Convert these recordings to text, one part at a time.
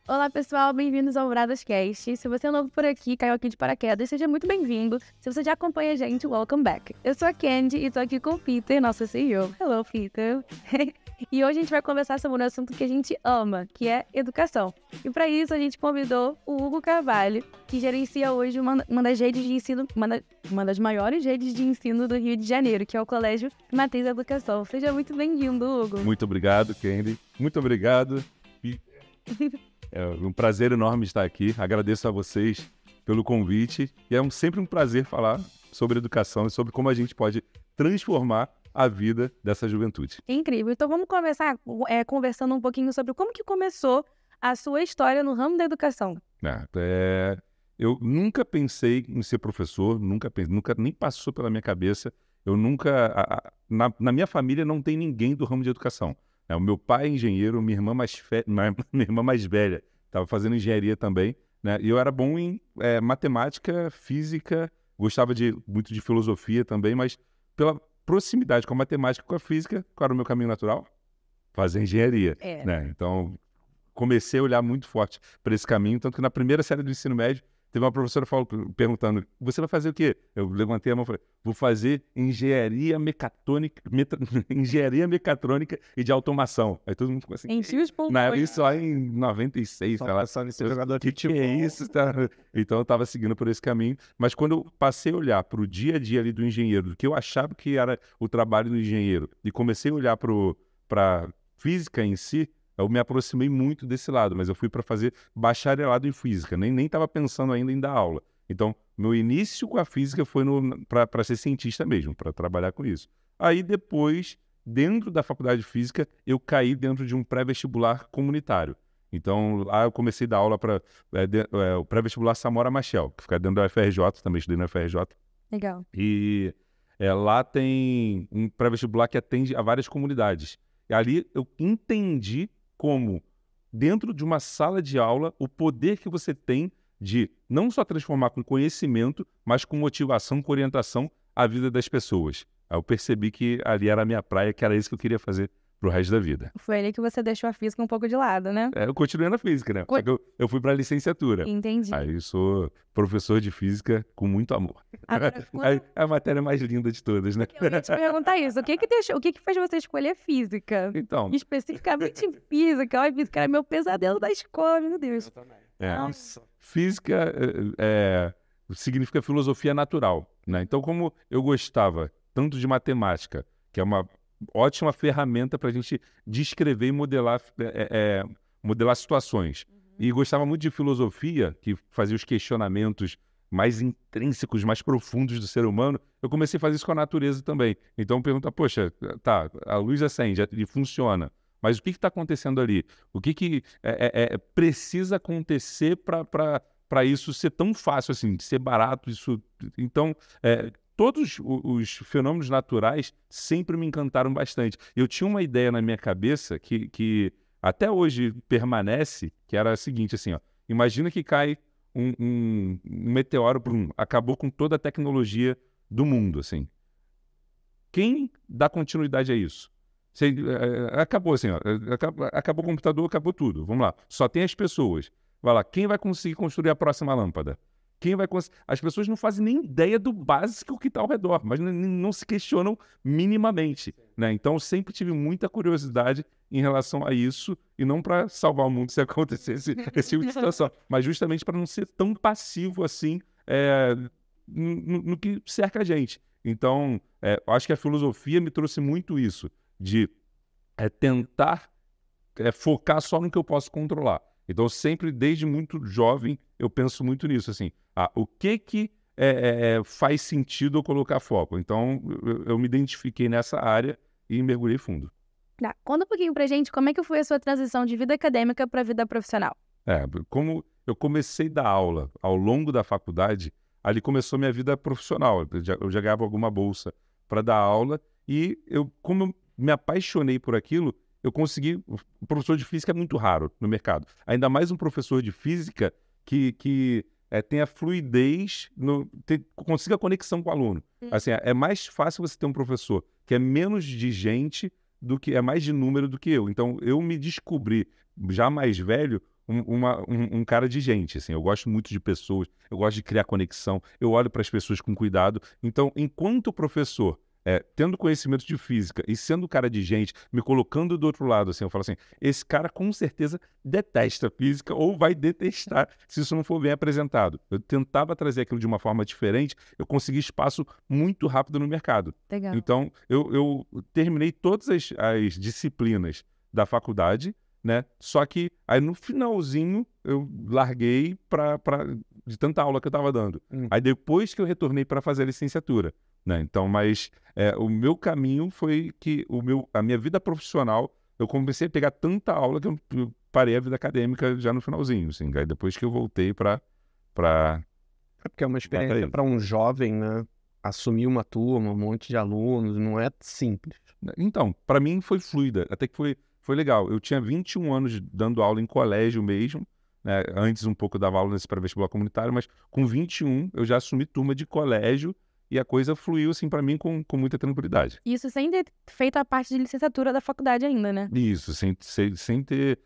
Olá pessoal, bem-vindos ao Bradascast. Se você é novo por aqui, caiu aqui de paraquedas, seja muito bem-vindo. Se você já acompanha a gente, welcome back. Eu sou a Candy e tô aqui com o Peter, nosso CEO. Hello, Peter. E hoje a gente vai conversar sobre um assunto que a gente ama, que é educação. E para isso a gente convidou o Hugo Carvalho, que gerencia hoje uma das redes de ensino, uma das maiores redes de ensino do Rio de Janeiro, que é o Colégio Matriz Educação. Seja muito bem-vindo, Hugo. Muito obrigado, Candy. Muito obrigado. É um prazer enorme estar aqui. Agradeço a vocês pelo convite. E é sempre um prazer falar sobre educação e sobre como a gente pode transformar a vida dessa juventude. Incrível. Então vamos começar conversando um pouquinho sobre como que começou a sua história no ramo da educação. Eu nunca pensei em ser professor, nunca nem passou pela minha cabeça. Eu nunca... Na minha família não tem ninguém do ramo de educação. O meu pai é engenheiro, minha irmã mais velha estava fazendo engenharia também, né? E eu era bom em matemática, física, gostava muito de filosofia também, mas pela proximidade com a matemática e com a física, qual era o meu caminho natural? Fazer engenharia, né? Então, comecei a olhar muito forte para esse caminho, tanto que na primeira série do ensino médio, teve uma professora perguntando, você vai fazer o quê? Eu levantei a mão e falei, vou fazer engenharia mecatrônica e de automação. Aí todo mundo ficou assim... Enchi os pulmões. Isso lá em 96, sei lá. Só nesse jogador de futebol. Que é isso? Então eu estava seguindo por esse caminho. Mas quando eu passei a olhar para o dia a dia ali do engenheiro, do que eu achava que era o trabalho do engenheiro, e comecei a olhar para física em si, eu me aproximei muito desse lado, mas eu fui para fazer bacharelado em física, nem estava pensando ainda em dar aula. Então, meu início com a física foi para ser cientista mesmo, para trabalhar com isso. Aí depois, dentro da faculdade de física, eu caí dentro de um pré-vestibular comunitário. Então, lá eu comecei a dar aula para o pré-vestibular Samora Machel, que fica dentro da UFRJ, também estudei na UFRJ. Legal. E lá tem um pré-vestibular que atende a várias comunidades. E ali eu entendi como, dentro de uma sala de aula, o poder que você tem de não só transformar com conhecimento, mas com motivação, com orientação a vida das pessoas. Aí eu percebi que ali era a minha praia, que era isso que eu queria fazer pro resto da vida. Foi ali que você deixou a física um pouco de lado, né? Eu continuei na física, né? Só que eu fui para a licenciatura. Entendi. Aí eu sou professor de física com muito amor. Agora, É a matéria mais linda de todas, né? eu ia te perguntar isso. O que fez você escolher física? Então, Especificamente física. Olha, física era meu pesadelo da escola, meu Deus. Eu também. Nossa. física significa filosofia natural, né? Então, como eu gostava tanto de matemática, que é uma ótima ferramenta para a gente descrever e modelar situações, e gostava muito de filosofia, que fazia os questionamentos mais intrínsecos, mais profundos do ser humano, eu comecei a fazer isso com a natureza também. Então, pergunta, poxa, tá, a luz acende e funciona, mas o que está acontecendo ali? O que precisa acontecer para isso ser tão fácil, assim, de ser barato? Então, todos os fenômenos naturais sempre me encantaram bastante. Eu tinha uma ideia na minha cabeça que até hoje permanece, que era a seguinte, assim, ó, imagina que cai um meteoro, acabou com toda a tecnologia do mundo, assim. Quem dá continuidade a isso? Acabou assim, ó, acabou o computador, acabou tudo. Vamos lá, só tem as pessoas. Vai lá, quem vai conseguir construir a próxima lâmpada? As pessoas não fazem nem ideia do básico que está ao redor, mas não se questionam minimamente, né? Então, eu sempre tive muita curiosidade em relação a isso, e não para salvar o mundo se acontecesse esse tipo de situação, mas justamente para não ser tão passivo assim no que cerca a gente. Então, eu acho que a filosofia me trouxe muito isso, de tentar focar só no que eu posso controlar. Então, sempre, desde muito jovem, eu penso muito nisso, assim, o que faz sentido eu colocar foco? Então, eu me identifiquei nessa área e mergulhei fundo. Tá. Conta um pouquinho pra gente como é que foi a sua transição de vida acadêmica para a vida profissional. Como eu comecei a dar aula ao longo da faculdade, ali começou minha vida profissional. Eu já ganhava alguma bolsa para dar aula e como eu me apaixonei por aquilo, eu consegui... O professor de física é muito raro no mercado. Ainda mais um professor de física que tenha fluidez, consiga conexão com o aluno. Assim, é mais fácil você ter um professor que é menos de gente do que é mais de número do que eu. Então, eu me descobri, já mais velho, um cara de gente, assim. Eu gosto muito de pessoas, eu gosto de criar conexão, eu olho para as pessoas com cuidado. Então, enquanto professor, tendo conhecimento de física e sendo cara de gente, me colocando do outro lado, assim, eu falo assim, esse cara com certeza detesta física ou vai detestar se isso não for bem apresentado. Eu tentava trazer aquilo de uma forma diferente, eu consegui espaço muito rápido no mercado. Legal. Então, eu terminei todas as disciplinas da faculdade, né? Só que aí no finalzinho eu larguei de tanta aula que eu estava dando. Aí depois que eu retornei para fazer a licenciatura, né? Então, mas o meu caminho foi que a minha vida profissional, eu comecei a pegar tanta aula que eu parei a vida acadêmica já no finalzinho, assim. Aí depois que eu voltei para porque é uma experiência para um jovem, né? Assumir uma turma, um monte de alunos, não é simples. Então, para mim foi fluida, até que foi legal. Eu tinha 21 anos dando aula em colégio mesmo, né? Antes um pouco eu dava aula nesse pré-vestibular comunitário, mas com 21 eu já assumi turma de colégio e a coisa fluiu assim para mim com muita tranquilidade. Isso sem ter feito a parte de licenciatura da faculdade ainda, né? Isso, sem ter...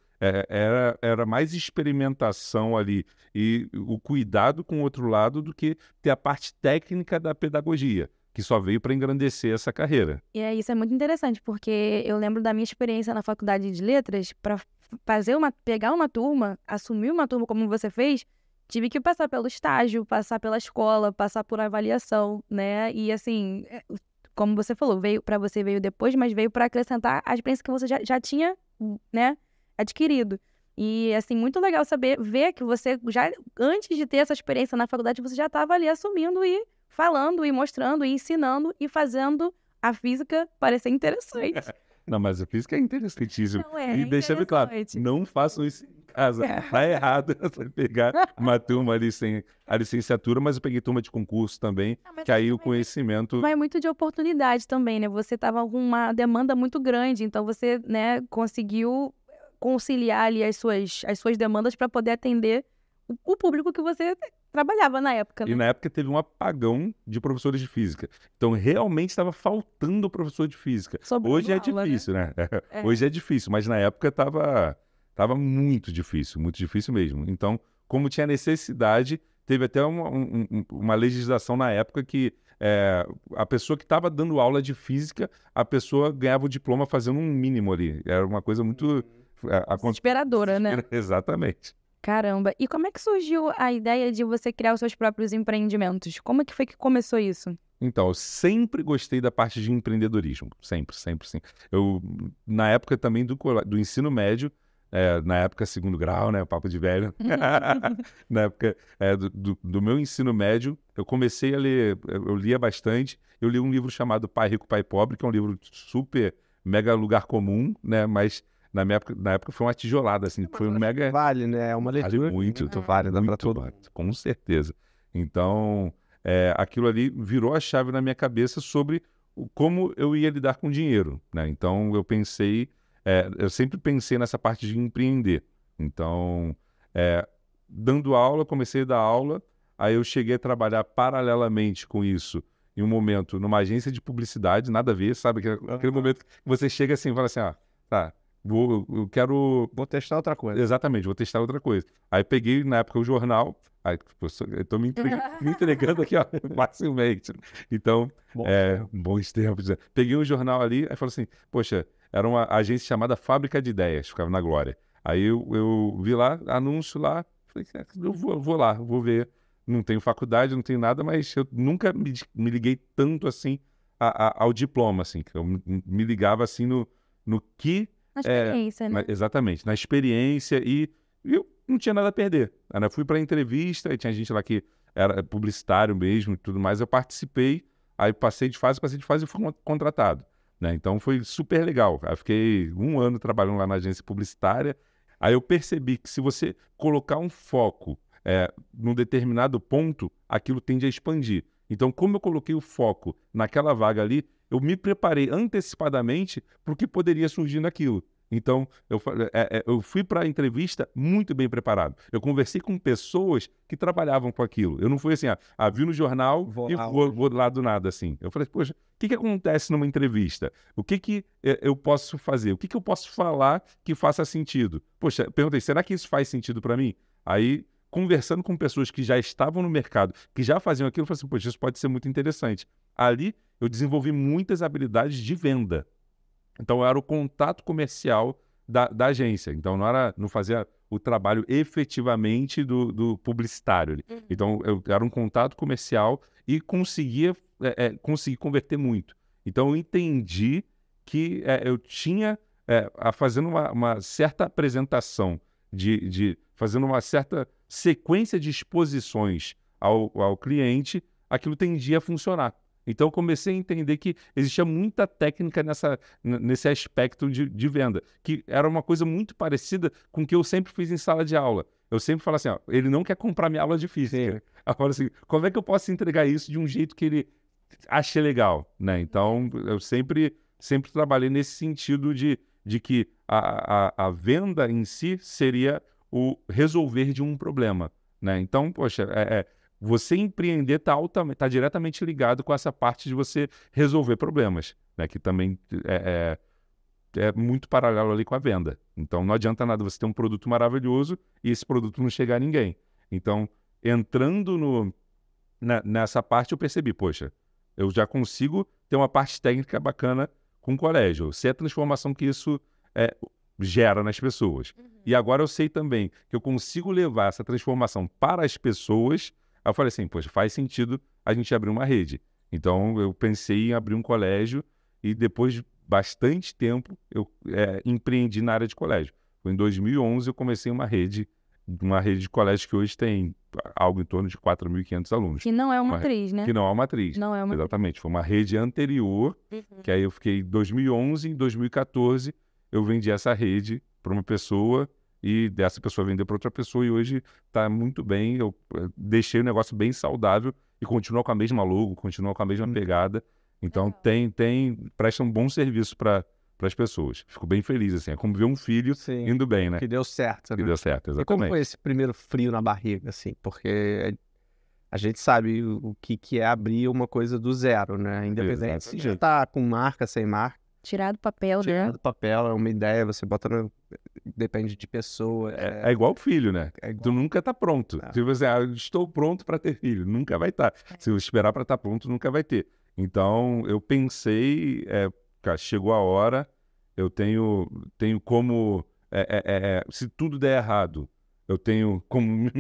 Era mais experimentação ali e o cuidado com o outro lado do que ter a parte técnica da pedagogia, que só veio para engrandecer essa carreira. E isso é muito interessante, porque eu lembro da minha experiência na faculdade de letras, para pegar uma turma, assumir uma turma como você fez, tive que passar pelo estágio, passar pela escola, passar por avaliação, né? E assim, como você falou, veio depois, mas veio para acrescentar a experiência que você já tinha, né, adquirido. E assim, muito legal ver que você já, antes de ter essa experiência na faculdade, você já estava ali assumindo e falando, e mostrando, e ensinando, e fazendo a física parecer interessante. Não, mas a física é interessantíssima. Não E deixando claro, não façam isso em casa. Tá errado você pegar uma turma ali sem a licenciatura, mas eu peguei turma de concurso também, que aí o conhecimento... Vai muito de oportunidade também, né? Você estava com uma demanda muito grande, então você, né, conseguiu conciliar ali as suas demandas para poder atender o público que você trabalhava na época, né? E na época teve um apagão de professores de física. Então, realmente estava faltando professor de física. Hoje é difícil, né? Hoje é difícil, mas na época estava muito difícil mesmo. Então, como tinha necessidade, teve até uma legislação na época que a pessoa que estava dando aula de física, a pessoa ganhava o diploma fazendo um mínimo ali. Era uma coisa muito... Desesperadora, né? Exatamente. Caramba. E como é que surgiu a ideia de você criar os seus próprios empreendimentos? Como é que foi que começou isso? Então, eu sempre gostei da parte de empreendedorismo. Sempre, sempre, sim. Eu, na época também do ensino médio, na época segundo grau, né? Papo de velho. Na época do meu ensino médio, eu comecei a ler, eu lia bastante. Eu li um livro chamado Pai Rico, Pai Pobre, que é um livro super, mega lugar comum, né? Mas... Na época foi uma tijolada, assim, foi um mega... Vale, né? É uma leitura muito válida para todo mundo. Com certeza. Então, aquilo ali virou a chave na minha cabeça sobre como eu ia lidar com dinheiro, né? Então, eu sempre pensei nessa parte de empreender. Então, dando aula, comecei a dar aula, aí eu cheguei a trabalhar paralelamente com isso, em um momento, numa agência de publicidade, nada a ver, sabe? Aquele momento que você chega assim e fala assim, tá... Vou testar outra coisa. Exatamente, vou testar outra coisa. Aí peguei, na época, o jornal. Aí, eu tô me entregando aqui, ó, facilmente. Então, bons tempos. Né? Peguei um jornal ali, aí falei assim, poxa, era uma agência chamada Fábrica de Ideias, ficava na Glória. Aí eu vi lá, anúncio lá, falei, eu vou lá, vou ver. Não tenho faculdade, não tenho nada, mas eu nunca me liguei tanto assim ao diploma, assim. Que eu me ligava assim no que... Na experiência, né? Exatamente, na experiência e eu não tinha nada a perder. Eu fui para a entrevista e tinha gente lá que era publicitário mesmo e tudo mais. Eu participei, aí passei de fase e fui contratado. Né? Então foi super legal. Aí fiquei 1 ano trabalhando lá na agência publicitária. Aí eu percebi que se você colocar um foco num determinado ponto, aquilo tende a expandir. Então, como eu coloquei o foco naquela vaga ali, eu me preparei antecipadamente para o que poderia surgir naquilo. Então, eu fui para a entrevista muito bem preparado. Eu conversei com pessoas que trabalhavam com aquilo. Eu não fui assim, vi no jornal e vou lá do nada, assim. Eu falei, poxa, o que acontece numa entrevista? O que eu posso fazer? O que eu posso falar que faça sentido? Poxa, perguntei, será que isso faz sentido para mim? Aí, conversando com pessoas que já estavam no mercado, que já faziam aquilo, eu falei assim, poxa, isso pode ser muito interessante. Ali, eu desenvolvi muitas habilidades de venda. Então, era o contato comercial da agência. Então, não fazia o trabalho efetivamente do publicitário ali. Então, eu era um contato comercial e consegui converter muito. Então, eu entendi que eu tinha, fazendo uma certa apresentação, fazendo uma certa sequência de exposições ao cliente, aquilo tendia a funcionar. Então, eu comecei a entender que existia muita técnica nesse aspecto de venda, que era uma coisa muito parecida com o que eu sempre fiz em sala de aula. Eu sempre falo assim, ele não quer comprar minha aula de física. Eu falo assim, como é que eu posso entregar isso de um jeito que ele ache legal, né? Então, eu sempre trabalhei nesse sentido de que a venda em si seria o resolver de um problema, né? Então, poxa, você empreender está diretamente ligado com essa parte de você resolver problemas, né? Que também é muito paralelo ali com a venda. Então, não adianta nada você ter um produto maravilhoso e esse produto não chegar a ninguém. Então, entrando nessa parte, eu percebi, poxa, eu já consigo ter uma parte técnica bacana com o colégio. Eu sei a transformação que isso gera nas pessoas. E agora eu sei também que eu consigo levar essa transformação para as pessoas. Aí eu falei assim, poxa, faz sentido a gente abrir uma rede. Então, eu pensei em abrir um colégio e depois de bastante tempo, eu empreendi na área de colégio. Em 2011, eu comecei uma rede de colégio que hoje tem algo em torno de 4.500 alunos. Que não é uma matriz, né? Que não é uma matriz. Não é uma Exatamente. Foi uma rede anterior, que aí eu fiquei em 2011, em 2014, eu vendi essa rede para uma pessoa e dessa pessoa vendeu para outra pessoa e hoje está muito bem. Eu deixei o negócio bem saudável e continua com a mesma logo, continua com a mesma pegada. Então, presta um bom serviço para as pessoas. Fico bem feliz, assim. É como ver um filho indo bem, né? Que deu certo, né? Que deu certo, exatamente. E como foi esse primeiro frio na barriga, assim? Porque a gente sabe o que é abrir uma coisa do zero, né? Independente se já tá com marca, sem marca. Tirar do papel, né? Tirar do papel, é uma ideia, você bota depende de pessoa. É igual filho, né? Tu nunca tá pronto. Se você, estou pronto para ter filho, nunca vai estar. Se eu esperar para estar pronto, nunca vai ter. Então, eu pensei, cara, chegou a hora, eu tenho como, se tudo der errado, eu tenho como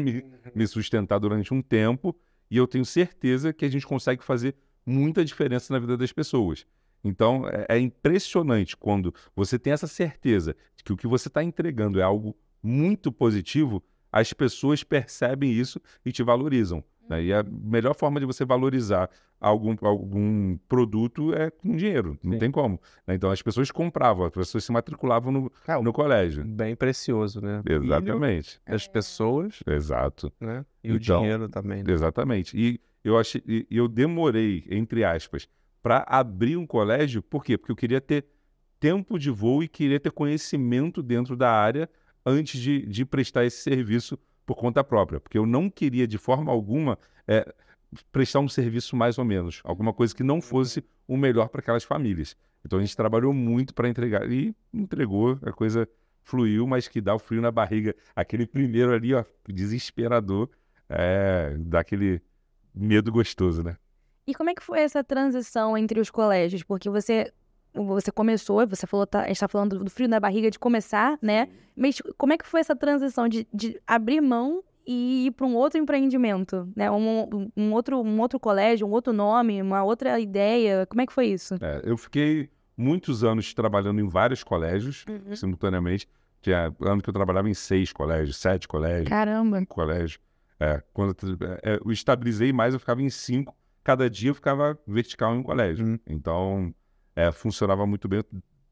me sustentar durante um tempo e eu tenho certeza que a gente consegue fazer muita diferença na vida das pessoas. Então, é impressionante quando você tem essa certeza de que o que você está entregando é algo muito positivo, as pessoas percebem isso e te valorizam. Né? E a melhor forma de você valorizar algum produto é com dinheiro, não tem como. Né? Então, as pessoas compravam, as pessoas se matriculavam no colégio. Bem precioso, né? Exatamente. As pessoas. Exato. Né? E o dinheiro também. Né? Exatamente. E eu demorei, entre aspas, para abrir um colégio, por quê? Porque eu queria ter tempo de voo e queria ter conhecimento dentro da área antes de prestar esse serviço por conta própria. Porque eu não queria, de forma alguma, prestar um serviço mais ou menos. Alguma coisa que não fosse o melhor para aquelas famílias. Então, a gente trabalhou muito para entregar. E entregou, a coisa fluiu, mas que dá o frio na barriga. Aquele primeiro ali, ó, desesperador, dá aquele medo gostoso, né? E como é que foi essa transição entre os colégios? Porque você começou, você falou, a gente tá falando do frio na barriga de começar, né? Mas como é que foi essa transição de abrir mão e ir para um outro empreendimento, né? Um outro colégio, um outro nome, uma outra ideia. Como é que foi isso? Eu fiquei muitos anos trabalhando em vários colégios, simultaneamente. Tinha ano que eu trabalhava em 6 colégios, 7 colégios. Caramba! 5 colégios. Quando eu estabilizei mais, eu ficava em 5. Cada dia eu ficava vertical em um colégio. Então, funcionava muito bem,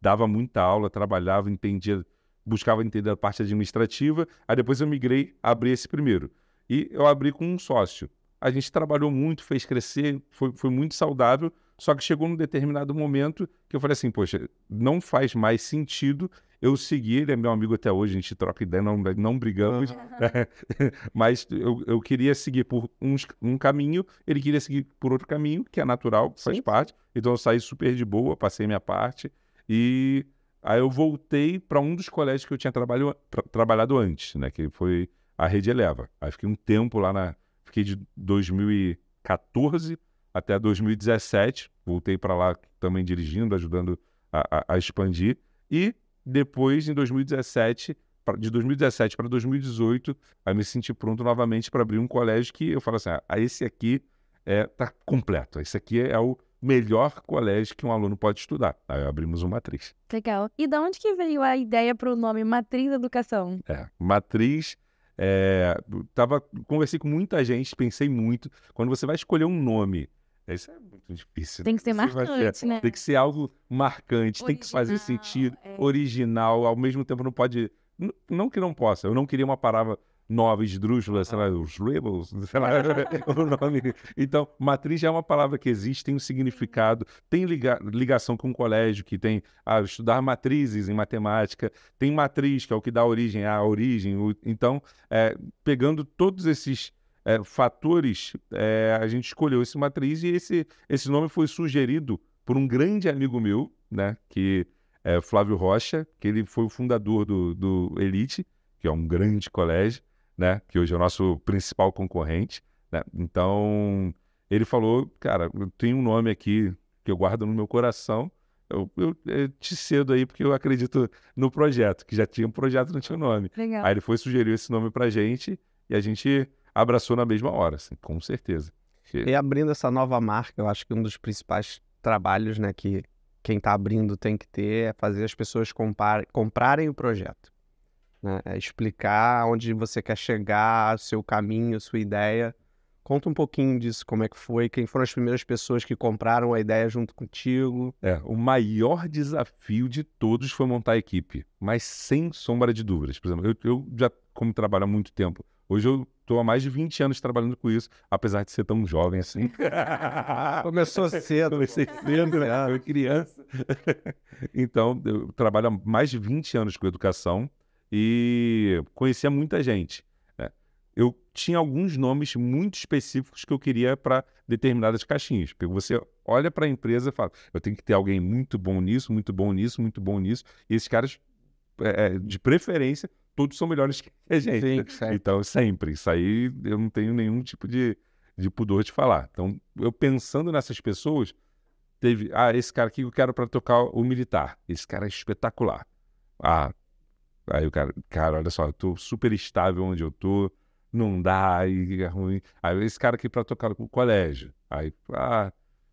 dava muita aula, trabalhava, entendia, buscava entender a parte administrativa. Aí depois eu migrei, abri esse primeiro. E eu abri com um sócio. A gente trabalhou muito, fez crescer, foi muito saudável, Só que chegou num determinado momento que eu falei assim, poxa, não faz mais sentido eu seguir, ele é meu amigo até hoje, a gente troca ideia, não brigamos, mas eu queria seguir por um caminho, ele queria seguir por outro caminho, que é natural, faz Sim. parte. Então eu saí super de boa, passei minha parte, e aí eu voltei para um dos colégios que eu tinha trabalhado antes, né, que foi a Rede Eleva. Aí fiquei um tempo lá fiquei de 2014 até 2017, voltei para lá também dirigindo, ajudando a expandir, e depois, em 2017, de 2017 para 2018, aí me senti pronto novamente para abrir um colégio que eu falo assim, esse aqui tá completo, esse aqui é o melhor colégio que um aluno pode estudar. Aí abrimos uma Matriz. Legal. E de onde que veio a ideia para o nome Matriz Educação? Matriz, conversei com muita gente, pensei muito. Quando você vai escolher um nome, isso é muito difícil. Tem que ser Você vai marcante, né? Tem que ser algo marcante, tem que fazer sentido, original, ao mesmo tempo não pode... Não que não possa, eu não queria uma palavra nova, esdrúxula, sei lá, os rebels, sei lá, o nome. Então, matriz já é uma palavra que existe, tem um significado, tem ligação com o colégio, que tem estudar matrizes em matemática, tem matriz, que é o que dá origem à origem. Então, pegando todos esses fatores, a gente escolheu esse matriz, e esse nome foi sugerido por um grande amigo meu, né, que é Flávio Rocha, que ele foi o fundador do Elite, que é um grande colégio, né, que hoje é o nosso principal concorrente, né? Então, ele falou, cara, eu tenho um nome aqui que eu guardo no meu coração, eu te cedo aí porque eu acredito no projeto, que já tinha um projeto, não tinha um nome. Legal. Aí ele foi sugerir esse nome pra gente, e a gente abraçou na mesma hora, assim, com certeza. E abrindo essa nova marca, eu acho que um dos principais trabalhos, né, que quem está abrindo tem que ter é fazer as pessoas comprarem o projeto, né? É explicar onde você quer chegar, seu caminho, sua ideia. Conta um pouquinho disso, como é que foi, quem foram as primeiras pessoas que compraram a ideia junto contigo. O maior desafio de todos foi montar a equipe, mas sem sombra de dúvidas. Por exemplo, eu já, como trabalho há muito tempo, hoje eu estou há mais de 20 anos trabalhando com isso, apesar de ser tão jovem assim. Começou cedo. Comecei cedo, né? Eu criança. Então, eu trabalho há mais de 20 anos com educação e conhecia muita gente, né? Eu tinha alguns nomes muito específicos que eu queria para determinadas caixinhas. Porque você olha para a empresa e fala, eu tenho que ter alguém muito bom nisso, muito bom nisso, muito bom nisso. E esses caras, de preferência, todos são melhores que a gente. Sim, então, sempre. Isso aí eu não tenho nenhum tipo de pudor de falar. Então, eu pensando nessas pessoas, teve... esse cara aqui eu quero para tocar o militar. Esse cara é espetacular. Aí o cara, olha só, eu tô super estável onde eu tô, não dá, aí é ruim. Aí esse cara aqui para tocar o colégio. Aí,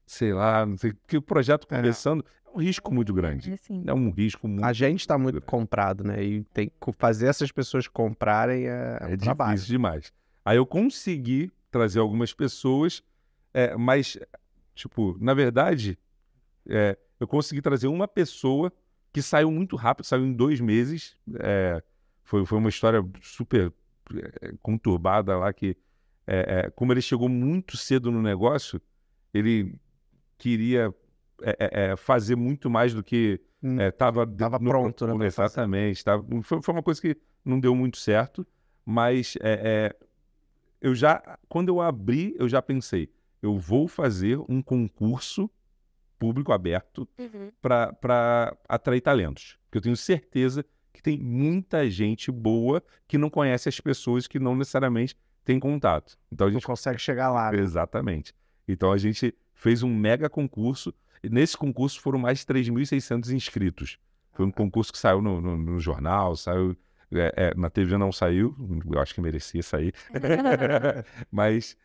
sei lá, não sei, porque o projeto começando é um risco muito grande. É um risco muito... A gente está muito comprado, né? E tem que fazer essas pessoas comprarem é trabalho. difícil demais. Aí eu consegui trazer algumas pessoas, mas, tipo, na verdade, eu consegui trazer uma pessoa que saiu muito rápido, saiu em 2 meses. Foi uma história super conturbada lá, que como ele chegou muito cedo no negócio, ele queria fazer muito mais do que estava pronto, né? Exatamente. Foi uma coisa que não deu muito certo, mas quando eu abri, eu já pensei, eu vou fazer um concurso público aberto para atrair talentos. Porque eu tenho certeza que tem muita gente boa que não conhece as pessoas, que não necessariamente tem contato. Então a gente não consegue chegar lá, né? Exatamente. Então a gente fez um mega concurso, e nesse concurso foram mais de 3.600 inscritos. Foi um concurso que saiu no jornal, saiu... na TV não saiu, eu acho que merecia sair. Mas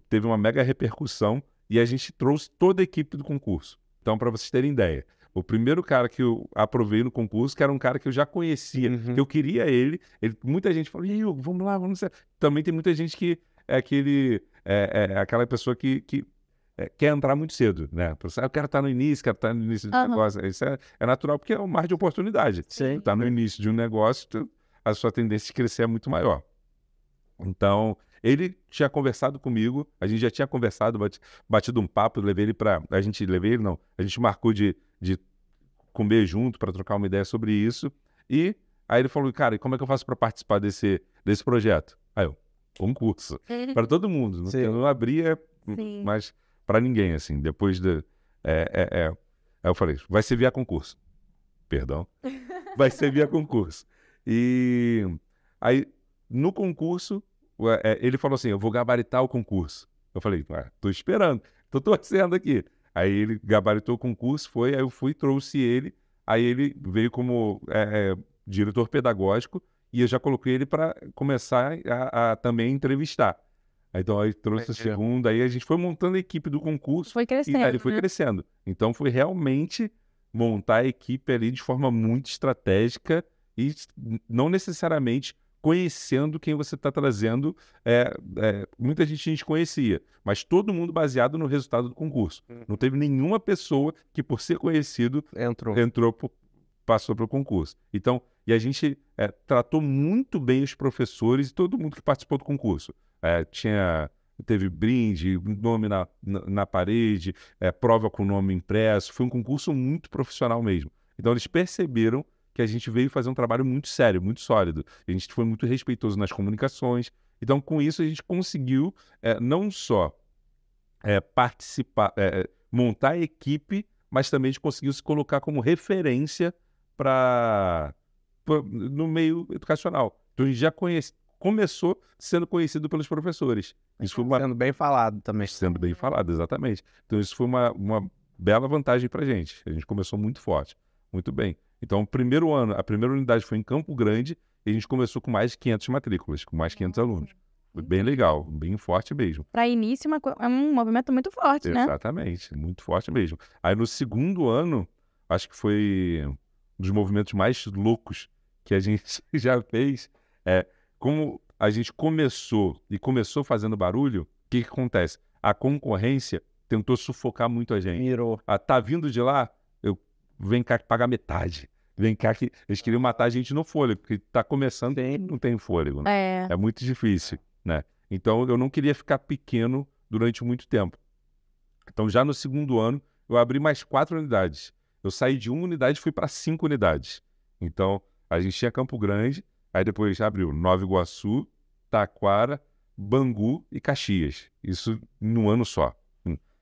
teve uma mega repercussão, e a gente trouxe toda a equipe do concurso. Então, para vocês terem ideia, o primeiro cara que eu aprovei no concurso, que era um cara que eu já conhecia, que eu queria ele, muita gente falou, e aí, vamos lá, vamos... Também tem muita gente que aquela pessoa que quer entrar muito cedo, né? Eu quero estar no início, do negócio. Isso é natural, porque é um mar de oportunidade. Sim. Tá no início de um negócio, a sua tendência de crescer é muito maior. Então, Ele tinha conversado comigo, a gente já tinha conversado, batido um papo, levei ele para... A gente marcou de comer junto para trocar uma ideia sobre isso. E aí ele falou, cara, e como é que eu faço para participar desse projeto? Aí eu, concurso. Para todo mundo. Eu não abria, mas para ninguém, assim. Depois de... Aí eu falei, vai ser via concurso. Perdão. Vai ser via concurso. E aí, no concurso, ele falou assim, eu vou gabaritar o concurso. Eu falei, tô esperando, tô torcendo aqui. Aí ele gabaritou o concurso, aí eu fui, trouxe ele, aí ele veio como diretor pedagógico e eu já coloquei ele para começar a também entrevistar. Então aí trouxe o segundo, aí a gente foi montando a equipe do concurso. Foi crescendo. E aí ele foi crescendo. Então foi realmente montar a equipe ali de forma muito estratégica e não necessariamente conhecendo quem você está trazendo. Muita gente conhecia, mas todo mundo baseado no resultado do concurso. Não teve nenhuma pessoa que, por ser conhecido, passou para o concurso. Então, e a gente tratou muito bem os professores e todo mundo que participou do concurso. Teve brinde, nome na parede, prova com nome impresso. Foi um concurso muito profissional mesmo. Então, eles perceberam que a gente veio fazer um trabalho muito sério, muito sólido. A gente foi muito respeitoso nas comunicações. Então, com isso, a gente conseguiu não só participar, montar a equipe, mas também a gente conseguiu se colocar como referência no meio educacional. Então, a gente já começou sendo conhecido pelos professores. Isso foi sendo bem falado também. Sendo bem falado, exatamente. Então, isso foi uma bela vantagem para a gente. A gente começou muito forte, muito bem. Então, o primeiro ano, a primeira unidade foi em Campo Grande e a gente começou com mais de 500 matrículas, com mais de 500 alunos. Foi bem legal, bem forte mesmo. Para início, é um movimento muito forte, né? Exatamente, muito forte mesmo. Aí, no segundo ano, acho que foi um dos movimentos mais loucos que a gente já fez. Como a gente começou fazendo barulho, o que acontece? A concorrência tentou sufocar muito a gente. Mirou. Tá vindo de lá, vem cá que paga metade. Vem cá que eles queriam matar a gente no fôlego, porque tá começando e não tem fôlego. Né? É muito difícil, né? Então, eu não queria ficar pequeno durante muito tempo. Então, já no segundo ano, eu abri mais 4 unidades. Eu saí de 1 unidade e fui para 5 unidades. Então, a gente tinha Campo Grande, aí depois abriu Nova Iguaçu, Taquara, Bangu e Caxias. Isso num ano só.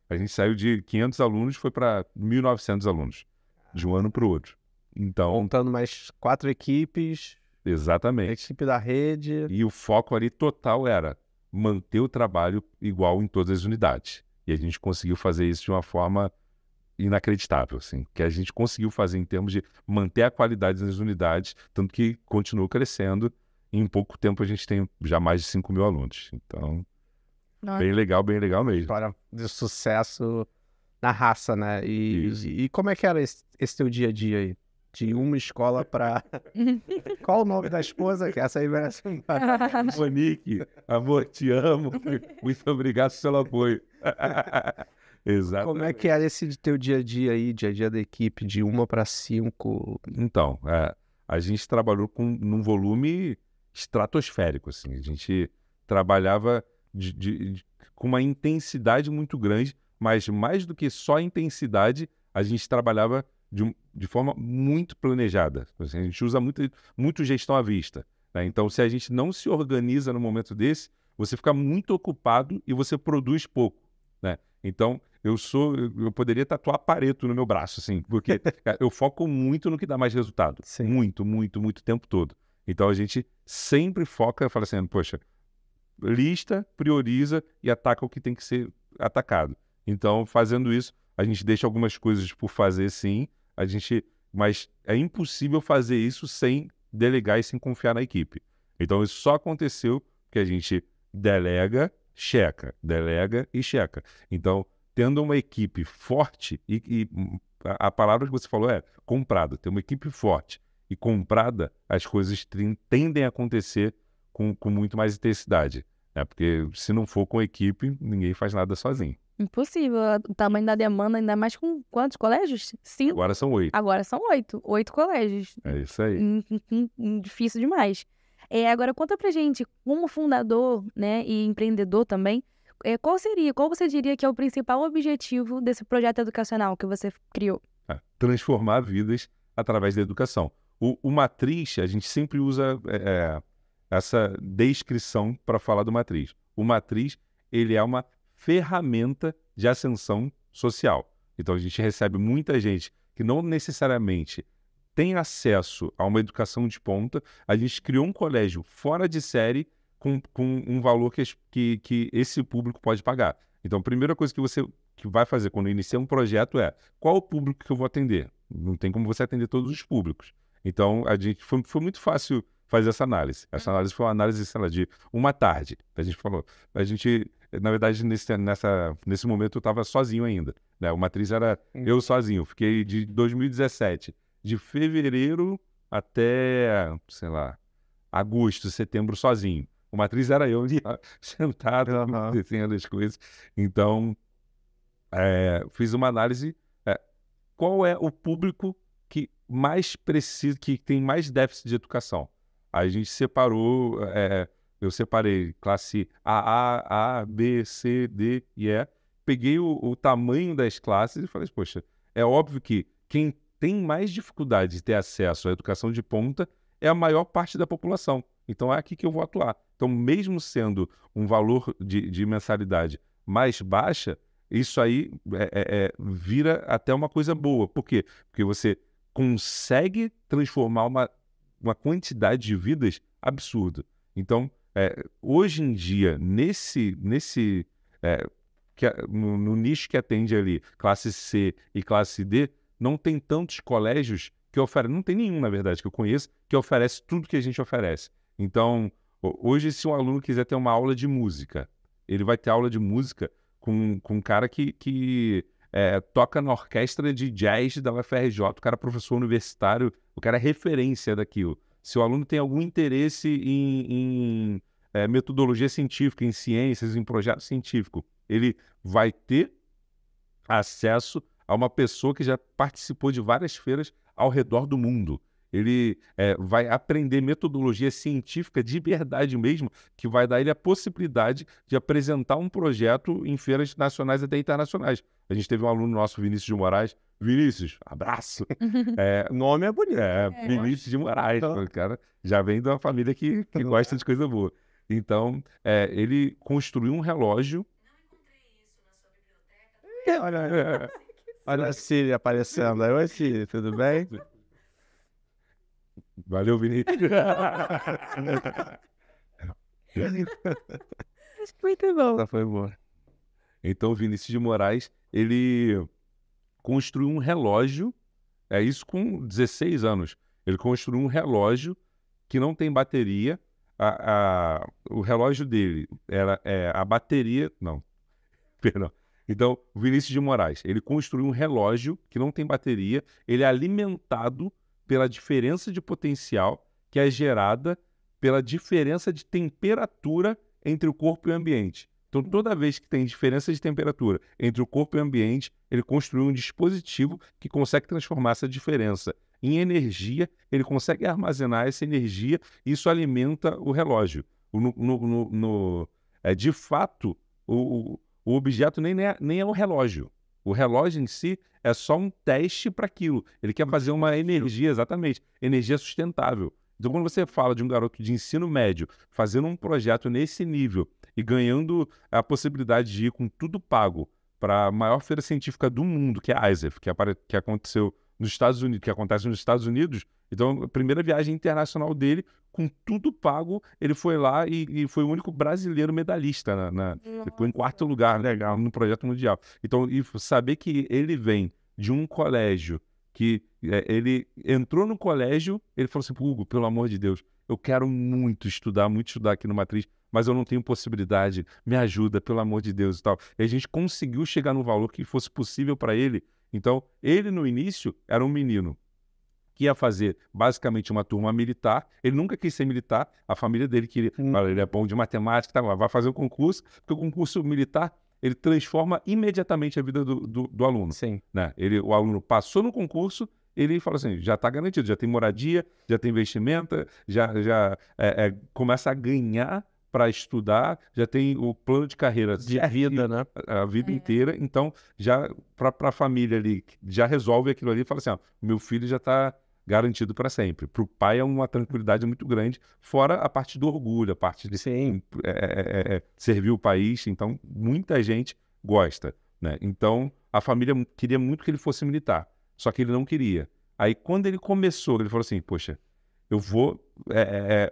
A gente saiu de 500 alunos e foi para 1.900 alunos, de um ano para o outro. Então, montando mais 4 equipes. Exatamente. A equipe da rede. E o foco ali total era manter o trabalho igual em todas as unidades. E a gente conseguiu fazer isso de uma forma inacreditável, assim, que a gente conseguiu fazer em termos de manter a qualidade nas unidades, tanto que continuou crescendo. E em pouco tempo a gente tem já mais de 5.000 alunos. Então, bem legal mesmo. História de sucesso na raça, né? E como é que era esse teu dia a dia aí? De uma escola para... Qual o nome da esposa? Que essa aí merece um... Monique, amor, te amo. Muito obrigado pelo apoio. Exato. Como é que era esse teu dia a dia aí, dia a dia da equipe, de 1 para 5? Então, a gente trabalhou num volume estratosférico, assim. A gente trabalhava com uma intensidade muito grande, mas mais do que só intensidade, a gente trabalhava de forma muito planejada. Assim, a gente usa muito gestão à vista. Né? Então, se a gente não se organiza no momento desse, você fica muito ocupado e você produz pouco. Né? Então, eu poderia tatuar Pareto no meu braço, assim, porque eu foco muito no que dá mais resultado. Sim. Muito o tempo todo. Então, a gente sempre foca, fala assim, poxa, lista, prioriza e ataca o que tem que ser atacado. Então, fazendo isso, a gente deixa algumas coisas por fazer, sim, mas é impossível fazer isso sem delegar e sem confiar na equipe. Então, isso só aconteceu porque a gente delega e checa. Então, tendo uma equipe forte, e a palavra que você falou é comprada, ter uma equipe forte e comprada, as coisas tendem a acontecer com muito mais intensidade. Né? Porque se não for com equipe, ninguém faz nada sozinho. Impossível. O tamanho da demanda, ainda mais com quantos colégios? 5? Agora são 8. Agora são 8. 8 colégios. É isso aí. Difícil demais. Agora, conta pra gente, como fundador, né, e empreendedor também, qual você diria que é o principal objetivo desse projeto educacional que você criou? Transformar vidas através da educação. O Matriz, a gente sempre usa essa descrição para falar do Matriz. O Matriz, ele é uma ferramenta de ascensão social. Então, a gente recebe muita gente que não necessariamente tem acesso a uma educação de ponta. A gente criou um colégio fora de série com um valor que esse público pode pagar. Então, a primeira coisa que você vai fazer quando inicia um projeto é: qual o público que eu vou atender? Não tem como você atender todos os públicos. Então, a gente foi muito fácil fazer essa análise. Essa análise foi uma análise, sei lá, de uma tarde. A gente falou, na verdade, nesse momento eu estava sozinho ainda, né? O Matriz era eu sozinho. Fiquei de 2017, de fevereiro até, sei lá, agosto, setembro, sozinho. O Matriz era eu sentado, desenhando as coisas. Então, fiz uma análise. Qual é o público que mais precisa, que tem mais déficit de educação? Aí a gente separou, eu separei classe A, B, C, D e E. Peguei o tamanho das classes e falei, poxa, é óbvio que quem tem mais dificuldade de ter acesso à educação de ponta é a maior parte da população. Então é aqui que eu vou atuar. Então, mesmo sendo um valor de mensalidade mais baixa, isso aí vira até uma coisa boa. Por quê? Porque você consegue transformar uma quantidade de vidas absurda. Então, hoje em dia, no nicho que atende ali, classe C e classe D, não tem tantos colégios que oferecem, não tem nenhum, na verdade, que eu conheço, que oferece tudo que a gente oferece. Então, hoje, se um aluno quiser ter uma aula de música, ele vai ter aula de música com um cara que toca na orquestra de jazz da UFRJ, o cara é professor universitário, o cara é referência daquilo. Se o aluno tem algum interesse em metodologia científica, em ciências, em projeto científico, ele vai ter acesso a uma pessoa que já participou de várias feiras ao redor do mundo. Ele vai aprender metodologia científica de verdade mesmo, que vai dar ele a possibilidade de apresentar um projeto em feiras nacionais até internacionais. A gente teve um aluno nosso, Vinícius de Moraes. Vinícius, abraço. O nome é bonito. Vinícius de Moraes. O cara já vem de uma família que gosta de coisa boa. Então, ele construiu um relógio. Olha a Siri aparecendo. Oi, Siri, tudo bem? Valeu, Vinícius. Muito bom. Essa foi boa. Então, Vinícius de Moraes, ele construiu um relógio, isso com 16 anos. Ele construiu um relógio que não tem bateria. O relógio dele era a bateria... Não, perdão. Então, o Vinícius de Moraes, ele construiu um relógio que não tem bateria, ele é alimentado pela diferença de potencial que é gerada pela diferença de temperatura entre o corpo e o ambiente. Então, toda vez que tem diferença de temperatura entre o corpo e o ambiente, ele construiu um dispositivo que consegue transformar essa diferença em energia, ele consegue armazenar essa energia e isso alimenta o relógio. De fato, o objeto nem é o relógio. O relógio em si é só um teste para aquilo. Ele quer fazer uma energia, exatamente, energia sustentável. Então, quando você fala de um garoto de ensino médio fazendo um projeto nesse nível e ganhando a possibilidade de ir com tudo pago para a maior feira científica do mundo, que é a ISEF, que aconteceu nos Estados Unidos, que acontece nos Estados Unidos. Então, a primeira viagem internacional dele, com tudo pago, ele foi lá e foi o único brasileiro medalhista, ficou em quarto lugar, legal, no projeto mundial. Então, e saber que ele vem de um colégio que ele entrou no colégio, ele falou assim, Hugo, pelo amor de Deus, eu quero muito estudar aqui no Matriz, mas eu não tenho possibilidade, me ajuda, pelo amor de Deus e tal. E a gente conseguiu chegar no valor que fosse possível para ele. Então, ele no início era um menino que ia fazer basicamente uma turma militar. Ele nunca quis ser militar, a família dele queria, ele é bom de matemática, tá, vai fazer um concurso, porque o concurso militar, ele transforma imediatamente a vida do aluno. Sim. Né? O aluno passou no concurso, ele fala assim, já está garantido, já tem moradia, já tem vestimenta, já começa a ganhar para estudar, já tem o plano de carreira De vida, né? a vida inteira, então já para a família ali, já resolve aquilo ali e fala assim, ó, meu filho já está garantido para sempre. Para o pai é uma tranquilidade muito grande, fora a parte do orgulho, a parte de servir o país, então muita gente gosta, né? Então a família queria muito que ele fosse militar, só que ele não queria. Aí quando ele começou, ele falou assim, poxa, eu vou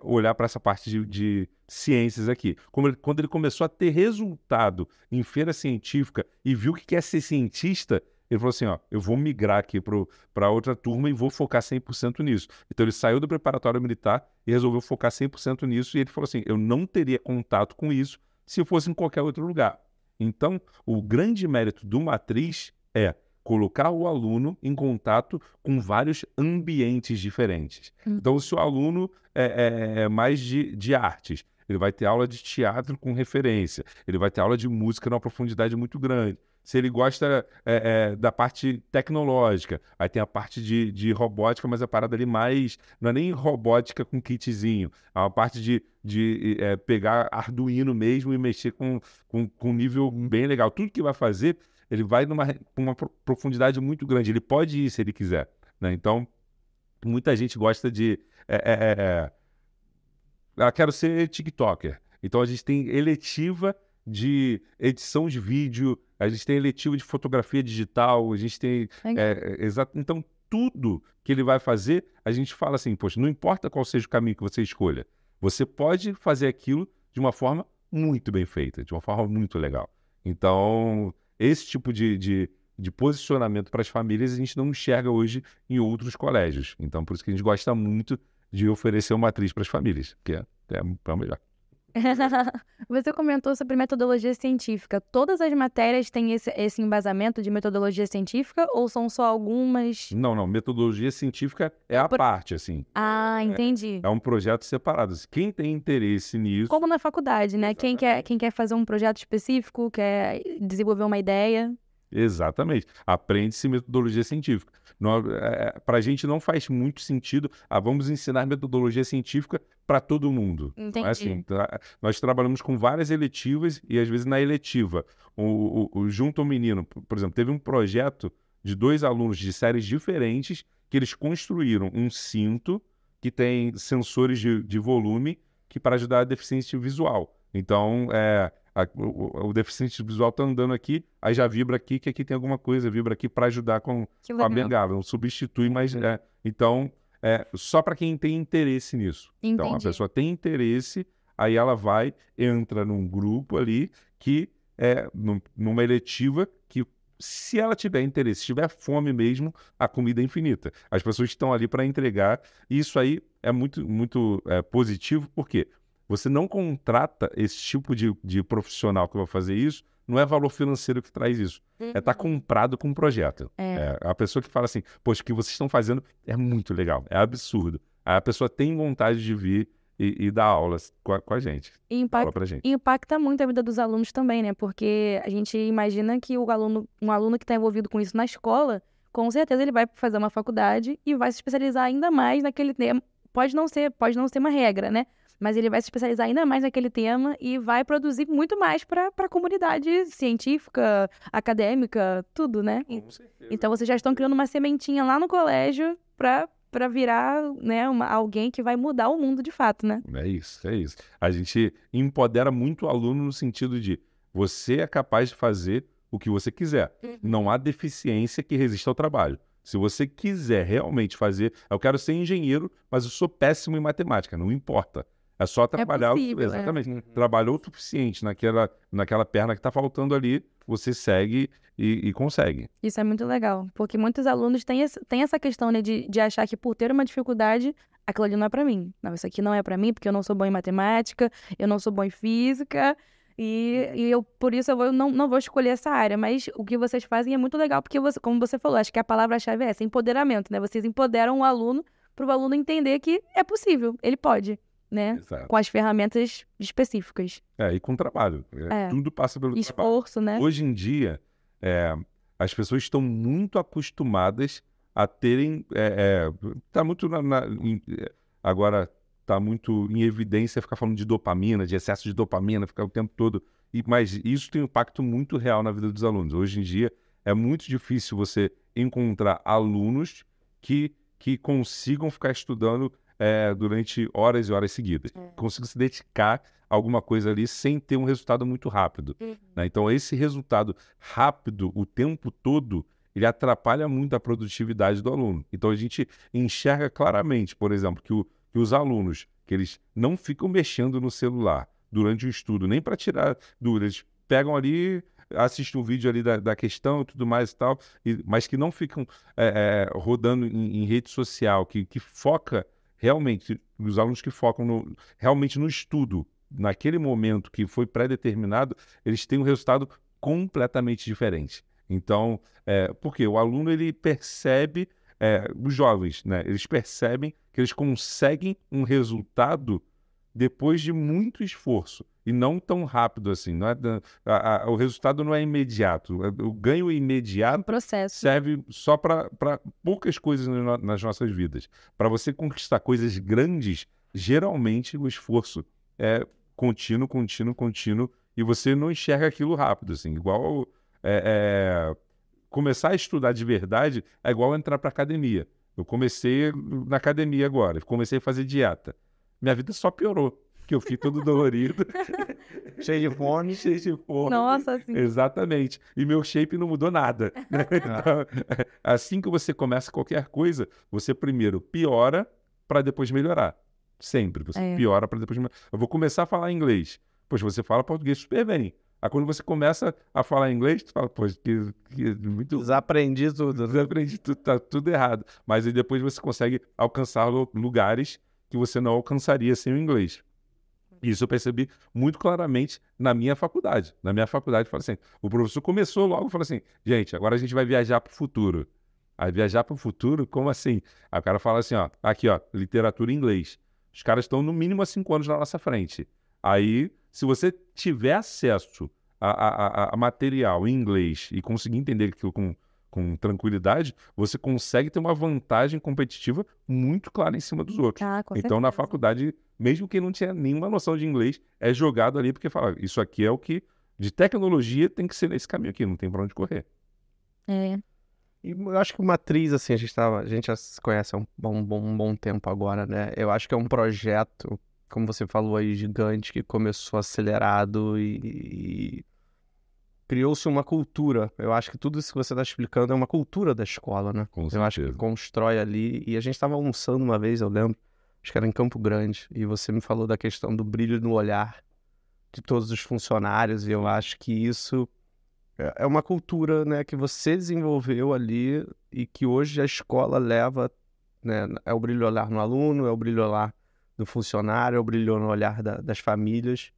olhar para essa parte de ciências aqui. Quando ele começou a ter resultado em feira científica e viu o que é ser cientista, ele falou assim, ó, eu vou migrar aqui para outra turma e vou focar 100% nisso. Então ele saiu do preparatório militar e resolveu focar 100% nisso e ele falou assim, eu não teria contato com isso se eu fosse em qualquer outro lugar. Então, o grande mérito do Matriz é colocar o aluno em contato com vários ambientes diferentes. Então, se o aluno é mais de artes, ele vai ter aula de teatro com referência, ele vai ter aula de música numa profundidade muito grande. Se ele gosta da parte tecnológica, aí tem a parte de robótica, mas a parada ali mais... Não é nem robótica com kitzinho, é uma parte de pegar Arduino mesmo e mexer com um nível bem legal. Tudo que vai fazer, ele vai com uma profundidade muito grande. Ele pode ir se ele quiser, né? Então, muita gente gosta de... quero ser TikToker. Então, a gente tem eletiva de edição de vídeo, a gente tem eletiva de fotografia digital, a gente tem... Então, tudo que ele vai fazer, a gente fala assim, poxa, não importa qual seja o caminho que você escolha, você pode fazer aquilo de uma forma muito bem feita, de uma forma muito legal. Então, esse tipo de posicionamento para as famílias a gente não enxerga hoje em outros colégios. Então, por isso que a gente gosta muito de oferecer uma matriz para as famílias, que é o melhor. Você comentou sobre metodologia científica. Todas as matérias têm esse embasamento de metodologia científica ou são só algumas? Não. Metodologia científica é a parte, assim. Ah, entendi. É um projeto separado. Quem tem interesse nisso... Como na faculdade, né? Quem quer fazer um projeto específico, quer desenvolver uma ideia... Exatamente. Aprende-se metodologia científica. Para a gente não faz muito sentido, vamos ensinar metodologia científica para todo mundo. Entendi. Não é assim. Nós trabalhamos com várias eletivas e, às vezes, na eletiva, junto ao menino, por exemplo, teve um projeto de 2 alunos de séries diferentes que eles construíram um cinto que tem sensores de volume para ajudar a deficiência visual. Então, o deficiente visual está andando aqui, aí já vibra aqui, que aqui tem alguma coisa, vibra aqui para ajudar com a bengala, não substitui, mas então, só para quem tem interesse nisso. Entendi. Então, a pessoa tem interesse, aí ela entra num grupo ali, que numa eletiva, que se ela tiver interesse, se tiver fome mesmo, a comida é infinita. As pessoas estão ali para entregar, e isso aí é muito, muito positivo, porque você não contrata esse tipo de profissional que vai fazer isso, não é valor financeiro que traz isso. Tá comprado com um projeto. A pessoa que fala assim, poxa, o que vocês estão fazendo é muito legal, é absurdo. Aí a pessoa tem vontade de vir e dar aulas com a gente. E impacta muito a vida dos alunos também, né? Porque a gente imagina que um aluno que está envolvido com isso na escola, com certeza ele vai fazer uma faculdade e vai se especializar ainda mais naquele tema. Pode não ser uma regra, né? Mas ele vai se especializar ainda mais naquele tema e vai produzir muito mais para a comunidade científica, acadêmica, tudo, né? Com certeza. Então, vocês já estão criando uma sementinha lá no colégio para virar, né, alguém que vai mudar o mundo de fato, né? É isso. A gente empodera muito o aluno no sentido de você é capaz de fazer o que você quiser. Não há deficiência que resista ao trabalho. Se você quiser realmente fazer... Eu quero ser engenheiro, mas eu sou péssimo em matemática. Não importa. É só trabalhar... Exatamente. Trabalhou o suficiente naquela perna que está faltando ali, você segue e consegue. Isso é muito legal, porque muitos alunos têm essa questão, né, de achar que por ter uma dificuldade, aquilo ali não é para mim. Não, isso aqui não é para mim, porque eu não sou bom em matemática, eu não sou bom em física... E por isso eu não vou escolher essa área, mas o que vocês fazem é muito legal, porque, como você falou, acho que a palavra-chave é essa, empoderamento, né? Vocês empoderam o aluno para o aluno entender que é possível, ele pode, né? Exato. Com as ferramentas específicas. E com trabalho. Tudo passa pelo esforço, trabalho. Né? Hoje em dia, as pessoas estão muito acostumadas a terem... tá muito agora está muito em evidência ficar falando de dopamina, de excesso de dopamina, ficar o tempo todo. Mas isso tem um impacto muito real na vida dos alunos. Hoje em dia é muito difícil você encontrar alunos que consigam ficar estudando durante horas e horas seguidas. Consigam se dedicar a alguma coisa ali sem ter um resultado muito rápido. Né? Então, esse resultado rápido o tempo todo, ele atrapalha muito a produtividade do aluno. Então, a gente enxerga claramente, por exemplo, que os alunos, que eles não ficam mexendo no celular durante o estudo, nem para tirar dúvidas, eles pegam ali, assistem um vídeo ali da questão e tudo mais e tal, mas que não ficam rodando em rede social, que foca realmente, os alunos que focam realmente no estudo, naquele momento que foi pré-determinado, eles têm um resultado completamente diferente. Então, porque o aluno, ele percebe, os jovens, né, eles percebem que eles conseguem um resultado depois de muito esforço, e não tão rápido assim. Não o resultado não é imediato. O ganho imediato processo serve só para poucas coisas nas nossas vidas. Para você conquistar coisas grandes, geralmente o esforço é contínuo, e você não enxerga aquilo rápido. Assim, igual começar a estudar de verdade é igual entrar para academia. Eu comecei na academia agora, comecei a fazer dieta. Minha vida só piorou, porque eu fiquei todo dolorido. Cheio de fome. Cheio de fome. Nossa, assim. Exatamente. E meu shape não mudou nada. Né? Então, assim que você começa qualquer coisa, você primeiro piora para depois melhorar. Sempre. Você piora para depois melhorar. Eu vou começar a falar inglês. Pois você fala português super bem. Aí quando você começa a falar inglês, tu fala, pô, muito... Desaprendi tudo. Desaprendi tudo, tá tudo errado. Mas aí depois você consegue alcançar lugares que você não alcançaria sem o inglês. Isso eu percebi muito claramente na minha faculdade. Na minha faculdade, fala assim, o professor começou logo e falou assim, gente, agora a gente vai viajar para o futuro. Aí viajar para o futuro, como assim? Aí o cara fala assim, ó, aqui, ó, literatura em inglês. Os caras estão no mínimo há 5 anos na nossa frente. Aí, se você tiver acesso a material em inglês e conseguir entender aquilo com tranquilidade, você consegue ter uma vantagem competitiva muito clara em cima dos outros. Então, na faculdade, mesmo quem não tinha nenhuma noção de inglês, é jogado ali porque fala, isso aqui é o que, de tecnologia, tem que ser nesse caminho aqui, não tem para onde correr. E eu acho que uma atriz, assim, a gente já se conhece há um bom tempo agora, né? Eu acho que é um projeto, como você falou aí, gigante, que começou acelerado e criou-se uma cultura. Eu acho que tudo isso que você está explicando é uma cultura da escola, né? Com certeza. Eu acho que constrói ali. E a gente estava almoçando uma vez, eu lembro, acho que era em Campo Grande, e você me falou da questão do brilho no olhar de todos os funcionários, e eu acho que isso é uma cultura, né, que você desenvolveu ali e que hoje a escola leva, né? É o brilho no olhar no aluno, é o brilho no olhar do funcionário, é o brilho no olhar das famílias.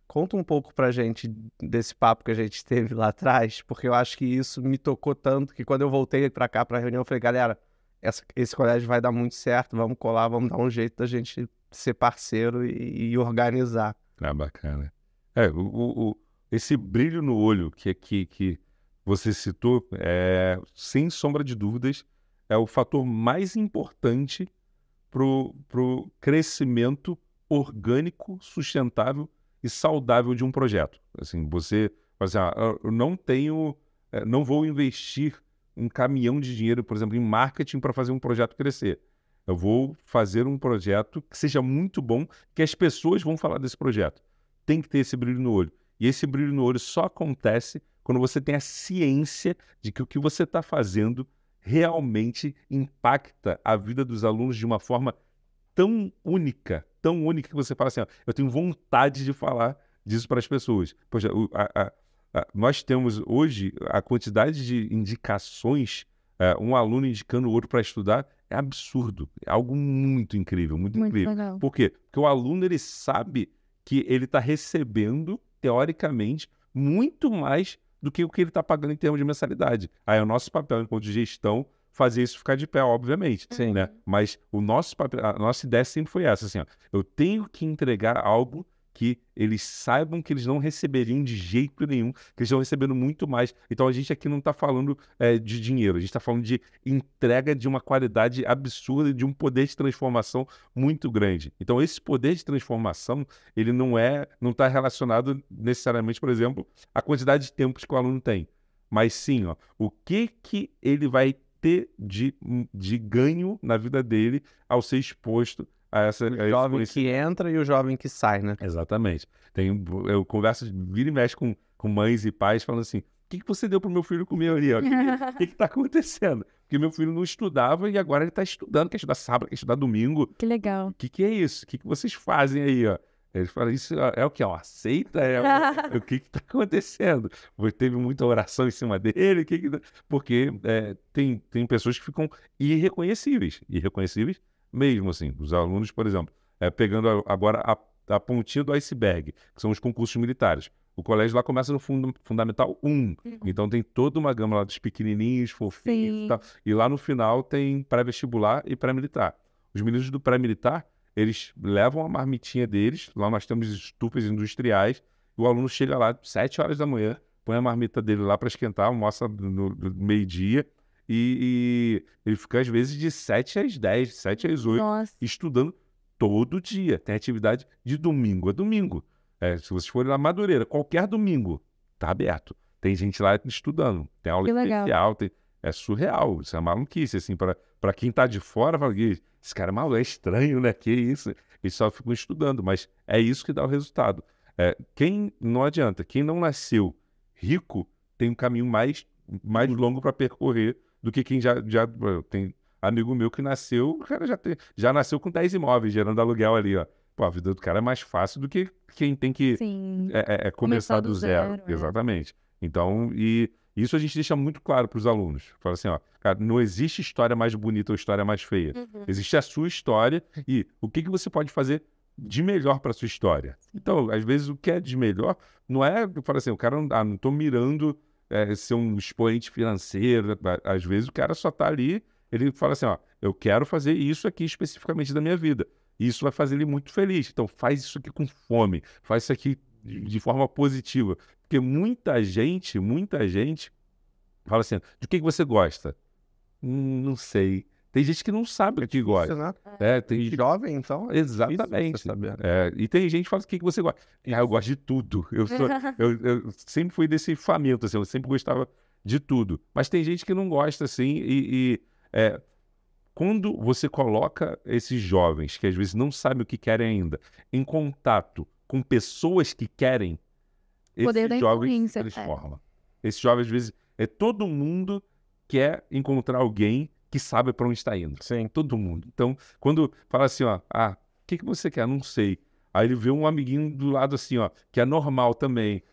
Conta um pouco pra gente desse papo que a gente teve lá atrás, porque eu acho que isso me tocou tanto que quando eu voltei pra cá pra reunião, eu falei, galera, esse colégio vai dar muito certo, vamos colar, vamos dar um jeito da gente ser parceiro e organizar. Bacana. Esse brilho no olho que você citou, sem sombra de dúvidas, é o fator mais importante pro crescimento orgânico, sustentável e saudável de um projeto. Assim, você fala assim, eu não vou investir um caminhão de dinheiro, por exemplo, em marketing para fazer um projeto crescer. Eu vou fazer um projeto que seja muito bom, que as pessoas vão falar desse projeto. Tem que ter esse brilho no olho. E esse brilho no olho só acontece quando você tem a ciência de que o que você está fazendo realmente impacta a vida dos alunos de uma forma tão única que você fala assim, eu tenho vontade de falar disso para as pessoas. Poxa, nós temos hoje a quantidade de indicações, um aluno indicando o outro para estudar, é absurdo, é algo muito incrível, muito incrível. Legal. Por quê? Porque o aluno, ele sabe que ele está recebendo, teoricamente, muito mais do que o que ele está pagando em termos de mensalidade. Aí é o nosso papel, enquanto gestão, fazer isso ficar de pé, obviamente. Sim. Né? Mas o nosso papel, a nossa ideia sempre foi essa, assim, eu tenho que entregar algo que eles saibam que eles não receberiam de jeito nenhum, que eles estão recebendo muito mais. Então a gente aqui não está falando de dinheiro, a gente está falando de entrega de uma qualidade absurda e de um poder de transformação muito grande. Então esse poder de transformação, ele não está relacionado necessariamente, por exemplo, à quantidade de tempos que o aluno tem, mas sim, ó, o que ele vai ter de ganho na vida dele ao ser exposto a essa... O jovem que entra e o jovem que sai, né? Exatamente. Eu converso, vira e mexe com mães e pais falando assim, o que você deu pro meu filho comer ali? Ó? O que está acontecendo? Porque meu filho não estudava e agora ele está estudando, quer estudar sábado, quer estudar domingo. Que legal. O que é isso? O que vocês fazem aí? Ó? Eles falam, isso é o que? Uma seita? O que está acontecendo? Teve muita oração em cima dele? Porque tem pessoas que ficam irreconhecíveis mesmo, assim. Os alunos, por exemplo, pegando agora a pontinha do iceberg, que são os concursos militares. O colégio lá começa no Fundamental 1, então tem toda uma gama lá dos pequenininhos, fofinhos e tal. E lá no final tem pré-vestibular e pré-militar. Os meninos do pré-militar, eles levam a marmitinha deles, lá nós temos estufas industriais, e o aluno chega lá 7 horas da manhã, põe a marmita dele lá para esquentar, almoça no meio-dia, e ele fica às vezes de 7 às 10, 7 às 8, Nossa. estudando todo dia. Tem atividade de domingo a domingo. Se vocês forem na Madureira, qualquer domingo, tá aberto. Tem gente lá estudando, tem aula especial, é surreal, isso é maluquice, assim, para quem tá de fora, fala, esse cara é maluco, é estranho, né? Que isso? Eles só ficam estudando, mas é isso que dá o resultado. Não adianta, quem não nasceu rico tem um caminho mais longo para percorrer do que quem já tem amigo meu que nasceu, o cara já nasceu com 10 imóveis, gerando aluguel ali, ó. Pô, a vida do cara é mais fácil do que quem tem que começar do zero. Exatamente. Então, e isso a gente deixa muito claro para os alunos. Fala assim, ó, cara, não existe história mais bonita ou história mais feia. Existe a sua história e o que você pode fazer de melhor para a sua história. Então, às vezes, o que é de melhor não é, eu falo assim, o cara não estou mirando ser um expoente financeiro. Às vezes, o cara só está ali, ele fala assim, ó, eu quero fazer isso aqui especificamente da minha vida. E isso vai fazer ele muito feliz. Então, faz isso aqui com fome. Faz isso aqui de forma positiva. Porque muita gente fala assim, de que você gosta? Não sei. Tem gente que não sabe o que gosta. Né? Tem jovem, então. Exatamente. E tem gente que fala, o que você gosta? Eu gosto de tudo. Eu sempre fui desse faminto, assim, eu sempre gostava de tudo. Mas tem gente que não gosta, assim, quando você coloca esses jovens, que às vezes não sabem o que querem ainda, em contato com pessoas que querem, esses jovens transformam. Esses jovens, às vezes, todo mundo quer encontrar alguém que sabe para onde está indo. Sim. Todo mundo. Então, quando fala assim, ó, o que você quer? Não sei. Aí ele vê um amiguinho do lado assim, ó, que é normal também,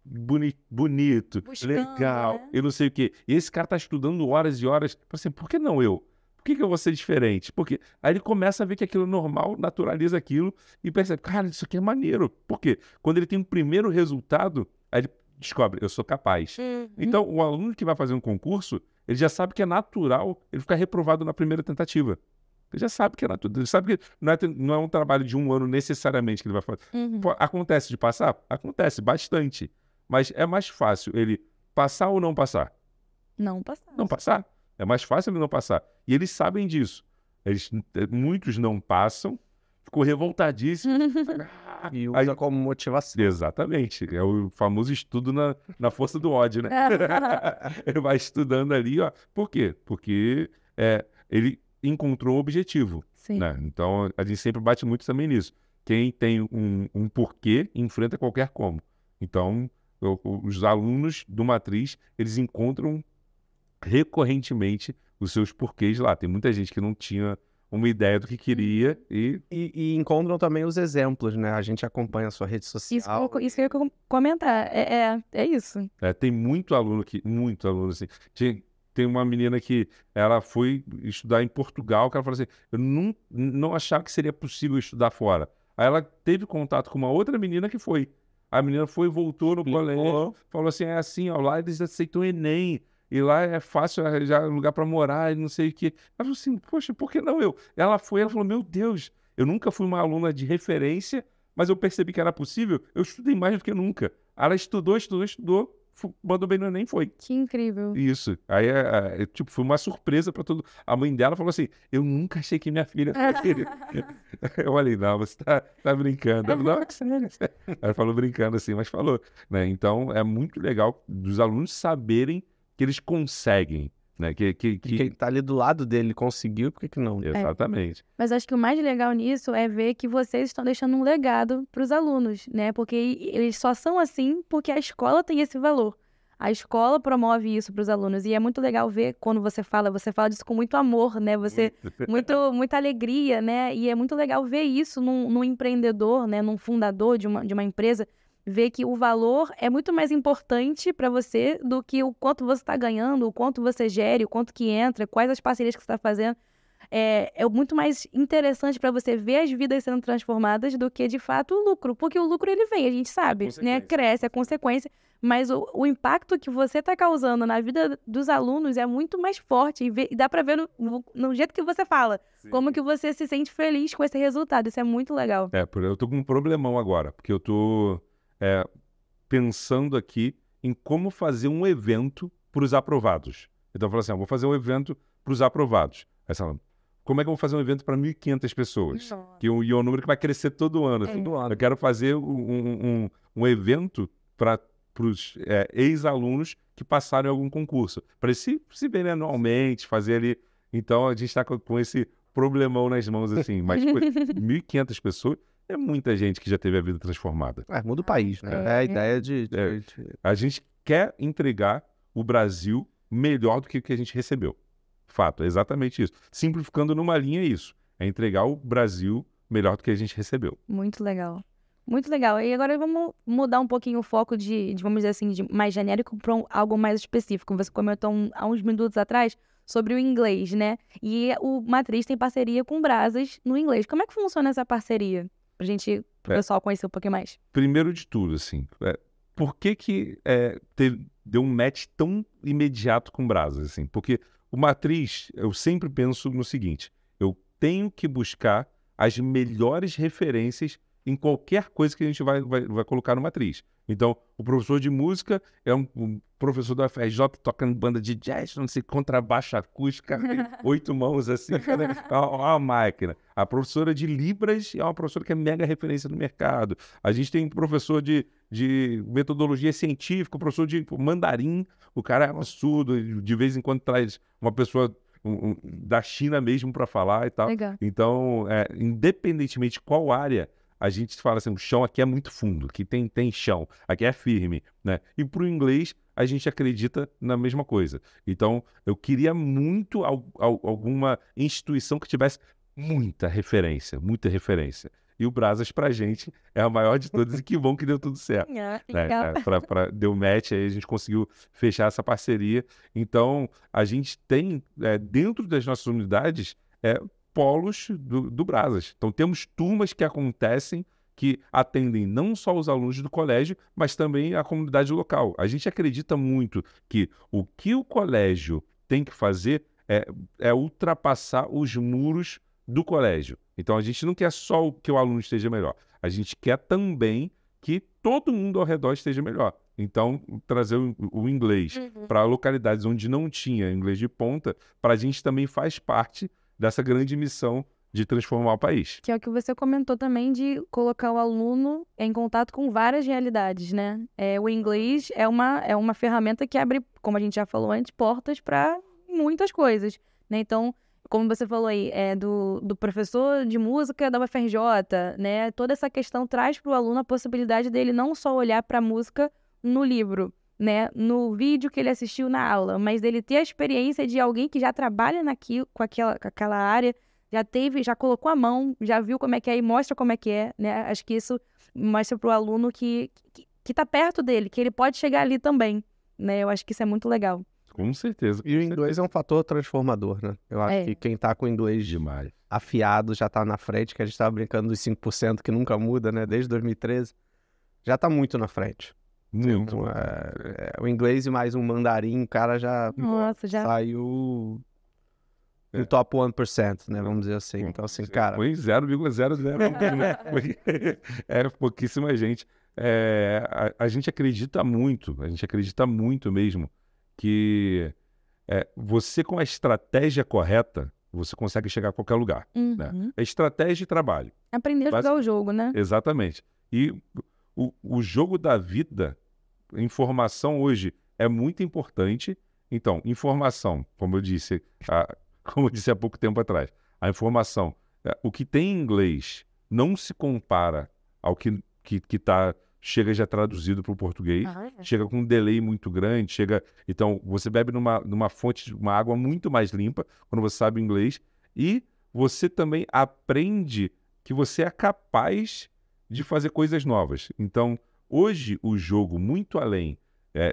bonito, legal, eu não sei o quê. E esse cara tá estudando horas e horas, fala assim, por que não eu? Por que eu vou ser diferente? Porque aí ele começa a ver que aquilo é normal, naturaliza aquilo e percebe, cara, isso aqui é maneiro. Por quê? Quando ele tem um primeiro resultado, aí ele descobre, eu sou capaz. Então, o aluno que vai fazer um concurso, ele já sabe que é natural ele ficar reprovado na primeira tentativa. Ele já sabe que é natural. Ele sabe que não é um trabalho de um ano necessariamente que ele vai fazer. Acontece de passar? Acontece bastante. Mas é mais fácil ele passar ou não passar? Não passar. Não passar. É mais fácil ele não passar. E eles sabem disso. Muitos não passam, ficou revoltadíssimo. E usa como motivação. Exatamente. É o famoso estudo na força do ódio, né? Ele vai estudando ali, ó. Por quê? Porque ele encontrou um objetivo. Sim. Né? Então, a gente sempre bate muito também nisso. Quem tem um porquê, enfrenta qualquer como. Então, os alunos do Matriz, eles encontram recorrentemente os seus porquês lá. Tem muita gente que não tinha uma ideia do que queria e encontram também os exemplos, né? A gente acompanha a sua rede social. Isso que eu ia comentar. É isso. Tem muito aluno assim. Tem uma menina que ela foi estudar em Portugal, que ela falou assim, eu não achava que seria possível estudar fora. Aí ela teve contato com uma outra menina que foi. A menina foi, voltou no colégio, falou assim, é assim, ó, lá eles aceitam o Enem. E lá é fácil arranjar lugar para morar e não sei o quê. Ela falou assim, poxa, por que não eu? Ela falou, meu Deus, eu nunca fui uma aluna de referência, mas eu percebi que era possível, eu estudei mais do que nunca. Ela estudou, mandou bem no Enem, foi. Que incrível. Isso. Aí, tipo, foi uma surpresa para todo. A mãe dela falou assim: eu nunca achei que minha filha fosse. Eu falei: não, você tá brincando. Ela falou: não, é sério. Ela falou brincando assim, mas falou, né? Então, é muito legal dos alunos saberem que eles conseguem, né? E quem tá ali do lado dele conseguiu, por que não? Exatamente. Mas acho que o mais legal nisso é ver que vocês estão deixando um legado para os alunos, né? Porque eles só são assim porque a escola tem esse valor. A escola promove isso para os alunos. E é muito legal ver quando você fala disso com muito amor, né? Muita alegria, né? E é muito legal ver isso num empreendedor, né? Num fundador de uma empresa, ver que o valor é muito mais importante para você do que o quanto você está ganhando, o quanto você gere, o quanto que entra, quais as parcerias que você está fazendo. É muito mais interessante para você ver as vidas sendo transformadas do que, de fato, o lucro. Porque o lucro, ele vem, a gente sabe, né? Cresce, é consequência. Mas o impacto que você está causando na vida dos alunos é muito mais forte. E dá para ver no jeito que você fala. Sim. Como que você se sente feliz com esse resultado. Isso é muito legal. Eu tô com um problemão agora. Porque eu tô pensando aqui em como fazer um evento para os aprovados. Então eu falo assim, vou fazer um evento para os aprovados. Aí você fala, como é que eu vou fazer um evento para 1.500 pessoas? E é um número que vai crescer todo ano. Eu quero fazer um evento para os ex-alunos que passaram em algum concurso. Para eles se verem anualmente, fazer ali... Então, a gente está com esse problemão nas mãos, assim. Mas 1.500 pessoas é muita gente que já teve a vida transformada. Muda o país, né? É a ideia de... A gente quer entregar o Brasil melhor do que o que a gente recebeu. Fato, é exatamente isso. Simplificando numa linha é isso. É entregar o Brasil melhor do que a gente recebeu. Muito legal. Muito legal. E agora vamos mudar um pouquinho o foco vamos dizer assim, de mais genérico para algo mais específico. Você comentou há uns minutos atrás sobre o inglês, né? E o Matriz tem parceria com o Brazas no inglês. Como é que funciona essa parceria? Pro pessoal conhecer um pouquinho mais. Primeiro de tudo, assim, por que deu um match tão imediato com o Brazas, assim? Porque o Matriz, eu sempre penso no seguinte, eu tenho que buscar as melhores referências em qualquer coisa que a gente vai colocar no Matriz. Então, o professor de música é um professor da FRJ tocando banda de jazz, não sei, contrabaixo acústica, 8 mãos assim, é uma máquina. A professora de Libras é uma professora que é mega referência no mercado. A gente tem professor de metodologia científica, professor de mandarim, o cara é um surdo, de vez em quando traz uma pessoa da China mesmo para falar e tal. Legal. Então, independentemente de qual área, a gente fala assim, o chão aqui é muito fundo, aqui tem chão, aqui é firme, né? E para o inglês, a gente acredita na mesma coisa. Então, eu queria muito alguma instituição que tivesse muita referência. E o Brazas, pra gente, é a maior de todas e que bom que deu tudo certo. Deu match, aí a gente conseguiu fechar essa parceria. Então, a gente tem, dentro das nossas unidades, polos do Brazas. Então, temos turmas que acontecem que atendem não só os alunos do colégio, mas também a comunidade local. A gente acredita muito que o colégio tem que fazer é ultrapassar os muros do colégio. Então, a gente não quer só que o aluno esteja melhor. A gente quer também que todo mundo ao redor esteja melhor. Então, trazer o inglês para localidades onde não tinha inglês de ponta, para a gente também faz parte dessa grande missão de transformar o país. Que é o que você comentou também de colocar o aluno em contato com várias realidades, né? O inglês é uma ferramenta que abre, como a gente já falou antes, portas para muitas coisas, né? Então, como você falou aí, do professor de música da UFRJ, né? Toda essa questão traz para o aluno a possibilidade dele não só olhar para a música no livro, né, no vídeo que ele assistiu na aula, mas dele ter a experiência de alguém que já trabalha com aquela área, já colocou a mão, já viu como é que é e mostra como é que é, né? Acho que isso mostra para o aluno que tá perto dele, que ele pode chegar ali também, né? Eu acho que isso é muito legal. Com certeza. E o inglês é um fator transformador, né? Eu acho que quem tá com o inglês demais afiado já tá na frente, que a gente tava brincando dos 5% que nunca muda, né? Desde 2013, já tá muito na frente. Muito. Então, o inglês e mais um mandarim, o cara já saiu no top 1%, né? Vamos dizer assim. Então, assim, cara... Foi 0,00. É pouquíssima gente. A gente acredita muito mesmo que você com a estratégia correta, você consegue chegar a qualquer lugar. Né? É estratégia e trabalho. Aprender a jogar o jogo, né? Exatamente. E o jogo da vida, informação hoje é muito importante. Então, informação, como eu disse há pouco tempo atrás, a informação, o que tem em inglês não se compara ao que chega já traduzido para o português, chega com um delay muito grande, então você bebe numa fonte de uma água muito mais limpa quando você sabe inglês, e você também aprende que você é capaz de fazer coisas novas. Então, hoje o jogo, muito além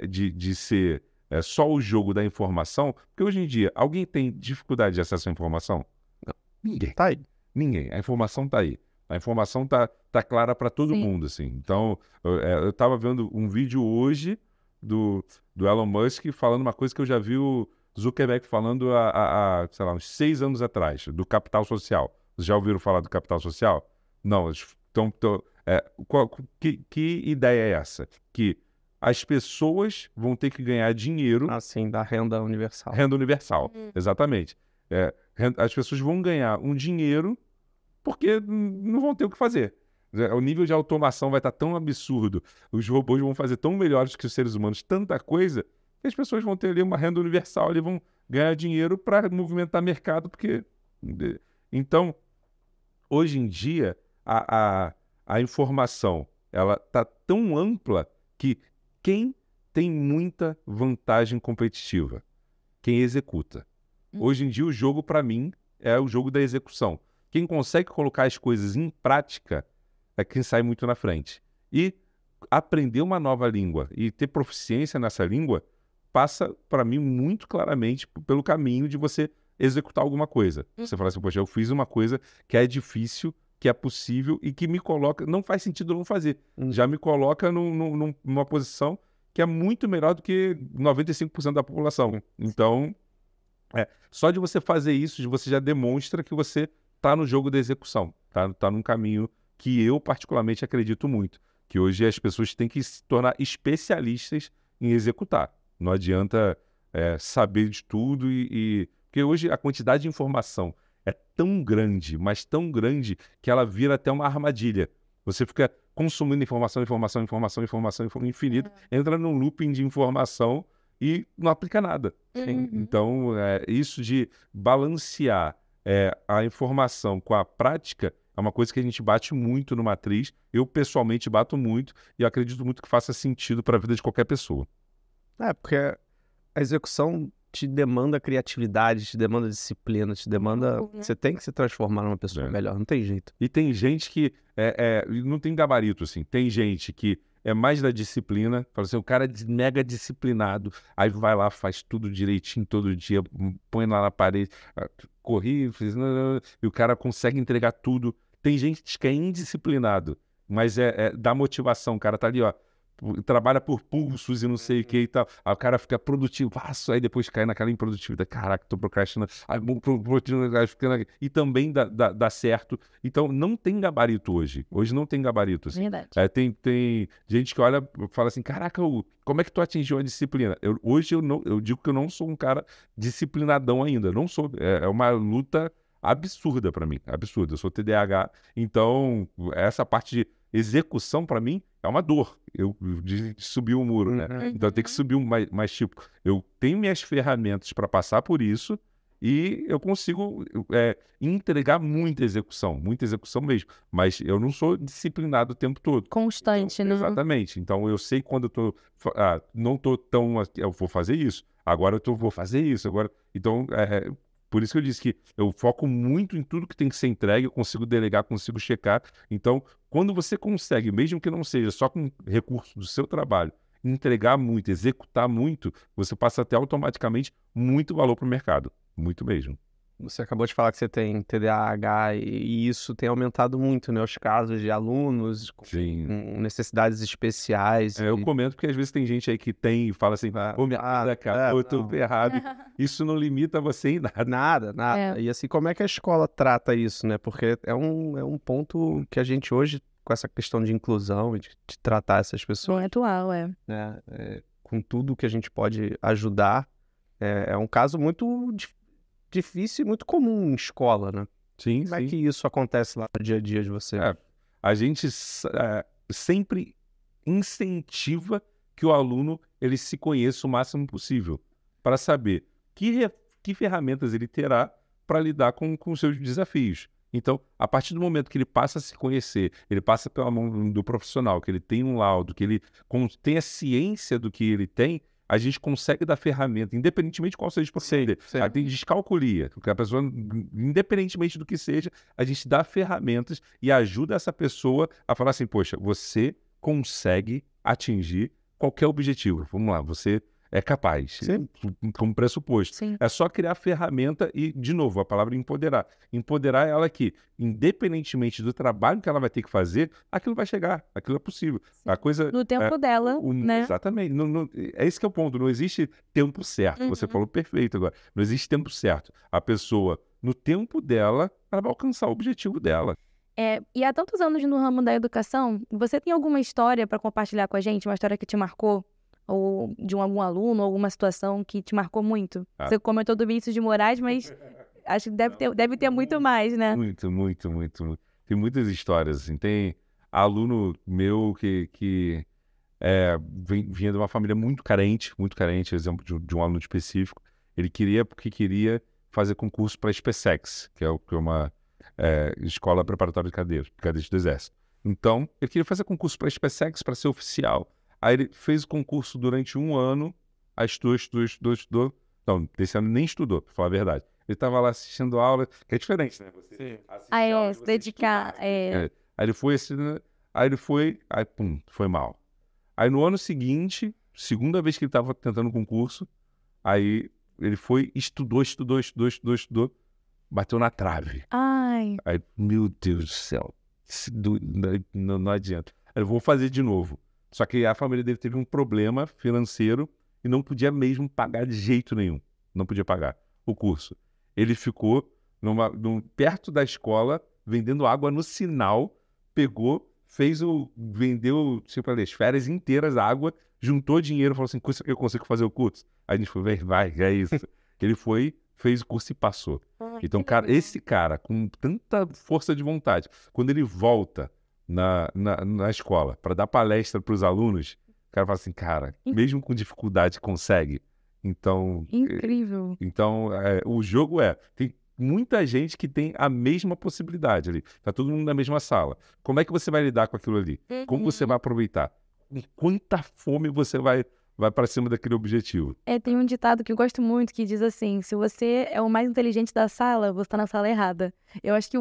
de ser só o jogo da informação, porque hoje em dia, alguém tem dificuldade de acesso à informação? Não. Ninguém. Tá aí. Ninguém. A informação está aí. A informação tá clara para todo mundo, assim. Então, eu estava vendo um vídeo hoje do Elon Musk falando uma coisa que eu já vi o Zuckerberg falando sei lá, uns 6 anos atrás, do capital social. Vocês já ouviram falar do capital social? Não. Então, que ideia é essa? Que as pessoas vão ter que ganhar dinheiro... Assim, da renda universal. Renda universal, exatamente. As pessoas vão ganhar um dinheiro porque não vão ter o que fazer. O nível de automação vai estar tão absurdo, os robôs vão fazer tão melhores que os seres humanos, tanta coisa, que as pessoas vão ter ali uma renda universal, ali vão ganhar dinheiro para movimentar mercado, porque... Então, hoje em dia, a informação, ela está tão ampla que quem tem muita vantagem competitiva? Quem executa. Hoje em dia, o jogo, para mim, é o jogo da execução. Quem consegue colocar as coisas em prática é quem sai muito na frente. E aprender uma nova língua e ter proficiência nessa língua passa, para mim, muito claramente pelo caminho de você executar alguma coisa. Você fala assim, poxa, eu fiz uma coisa que é difícil, que é possível e que me coloca... Não faz sentido não fazer. Já me coloca numa posição que é muito melhor do que 95% da população. Então, só de você fazer isso, você já demonstra que você está no jogo da execução, tá num caminho que eu particularmente acredito muito, que hoje as pessoas têm que se tornar especialistas em executar. Não adianta saber de tudo porque hoje a quantidade de informação é tão grande, mas tão grande, que ela vira até uma armadilha. Você fica consumindo informação infinito, entra num looping de informação e não aplica nada. Então, isso de balancear a informação com a prática é uma coisa que a gente bate muito no Matriz. Eu, pessoalmente, bato muito e acredito muito que faça sentido para a vida de qualquer pessoa. Porque a execução te demanda criatividade, te demanda disciplina, te demanda... Você tem que se transformar numa pessoa melhor, não tem jeito. E tem gente que não tem gabarito, assim. Tem gente que é mais da disciplina, fala assim, o cara é mega disciplinado, aí vai lá, faz tudo direitinho todo dia, põe lá na parede, corri, e o cara consegue entregar tudo. Tem gente que é indisciplinado, mas dá motivação, o cara tá ali, ó, trabalha por pulsos e não sei o que e tal. Aí o cara fica produtivaço, aí depois cai naquela improdutividade. Caraca, tô procrastinando. E também dá certo. Então, não tem gabarito hoje. Hoje não tem gabarito. Assim. Verdade. Tem gente que olha e fala assim, caraca, como é que tu atingiu a disciplina? Hoje eu digo que eu não sou um cara disciplinadão ainda. Não sou. É uma luta absurda para mim. Absurda. Eu sou TDAH. Então, essa parte de execução, para mim, é uma dor. De subir o muro, né? Então, eu tenho que subir mais tipo... Eu tenho minhas ferramentas para passar por isso e eu consigo entregar muita execução mesmo. Mas eu não sou disciplinado o tempo todo. Constante, então, né? Exatamente. Então, eu sei quando eu tô... não tô tão... Eu vou fazer isso. Agora eu vou fazer isso. Agora... Então, por isso que eu disse que eu foco muito em tudo que tem que ser entregue, eu consigo delegar, consigo checar. Então, quando você consegue, mesmo que não seja só com recursos do seu trabalho, entregar muito, executar muito, você passa a ter automaticamente muito valor para o mercado. Muito mesmo. Você acabou de falar que você tem TDAH e isso tem aumentado muito, né? Os casos de alunos com necessidades especiais. Eu comento porque às vezes tem gente aí que tem e fala assim, ô, minha vida acabou, eu tô ferrado. Isso não limita você em nada. Nada. E assim, como é que a escola trata isso, né? Porque é um ponto que a gente hoje, com essa questão de inclusão e de tratar essas pessoas, Bem atual, né? Com tudo que a gente pode ajudar, é um caso muito difícil e muito comum em escola, né? Sim, Como é que isso acontece lá no dia a dia de você? A gente sempre incentiva que o aluno ele se conheça o máximo possível para saber que ferramentas ele terá para lidar com os seus desafios. Então, a partir do momento que ele passa a se conhecer, ele passa pela mão do profissional, que ele tem um laudo, que ele tem a ciência do que ele tem, a gente consegue dar ferramenta, independentemente de qual seja o proceder. Aí tem descalculia, porque a pessoa, independentemente do que seja, a gente dá ferramentas e ajuda essa pessoa a falar assim, poxa, você consegue atingir qualquer objetivo. Vamos lá, você é capaz, como pressuposto. Sim. É só criar ferramenta e, de novo, a palavra empoderar. Empoderar ela que, independentemente do trabalho que ela vai ter que fazer, aquilo vai chegar, aquilo é possível. A coisa, no tempo dela, né? Exatamente. É esse que é o ponto. Não existe tempo certo. Você falou perfeito agora. Não existe tempo certo. A pessoa, no tempo dela, ela vai alcançar o objetivo dela. E há tantos anos no ramo da educação, você tem alguma história para compartilhar com a gente? Uma história que te marcou? Ou de algum aluno, alguma situação que te marcou muito? Você comentou do Vinícius de Moraes, mas acho que deve ter muito mais, né? Muito. Tem muitas histórias, assim. Tem aluno meu que vinha de uma família muito carente, exemplo de um aluno específico. Ele queria fazer concurso para a SpaceX, que é uma escola preparatória de cadetes do Exército. Então, ele queria fazer concurso para a SpaceX para ser oficial. Aí ele fez o concurso durante um ano, aí estudou. Não, desse ano nem estudou, pra falar a verdade. Ele estava lá assistindo aula, que é diferente, né? Você Se dedicar. Aí ele foi, aí pum, foi mal. Aí no ano seguinte, segunda vez que ele estava tentando o concurso, aí ele foi, estudou, bateu na trave. Ai. Aí, meu Deus do céu, não adianta. Aí eu vou fazer de novo. Só que a família dele teve um problema financeiro e não podia mesmo pagar de jeito nenhum. Não podia pagar o curso. Ele ficou perto da escola, vendendo água no sinal, vendeu, tipo, as férias inteiras água, juntou dinheiro, falou assim, eu consigo fazer o curso? Aí a gente falou, vai, é isso. Ele foi, fez o curso e passou. Então, esse cara, com tanta força de vontade, quando ele volta na escola para dar palestra para os alunos, o cara fala assim, cara, mesmo com dificuldade consegue. Então, incrível. Então, o jogo tem muita gente que tem a mesma possibilidade ali. Tá todo mundo na mesma sala. Como é que você vai lidar com aquilo ali? Como você vai aproveitar? Com quanta fome você vai para cima daquele objetivo? Tem um ditado que eu gosto muito que diz assim, se você é o mais inteligente da sala, você tá na sala errada. Eu acho que,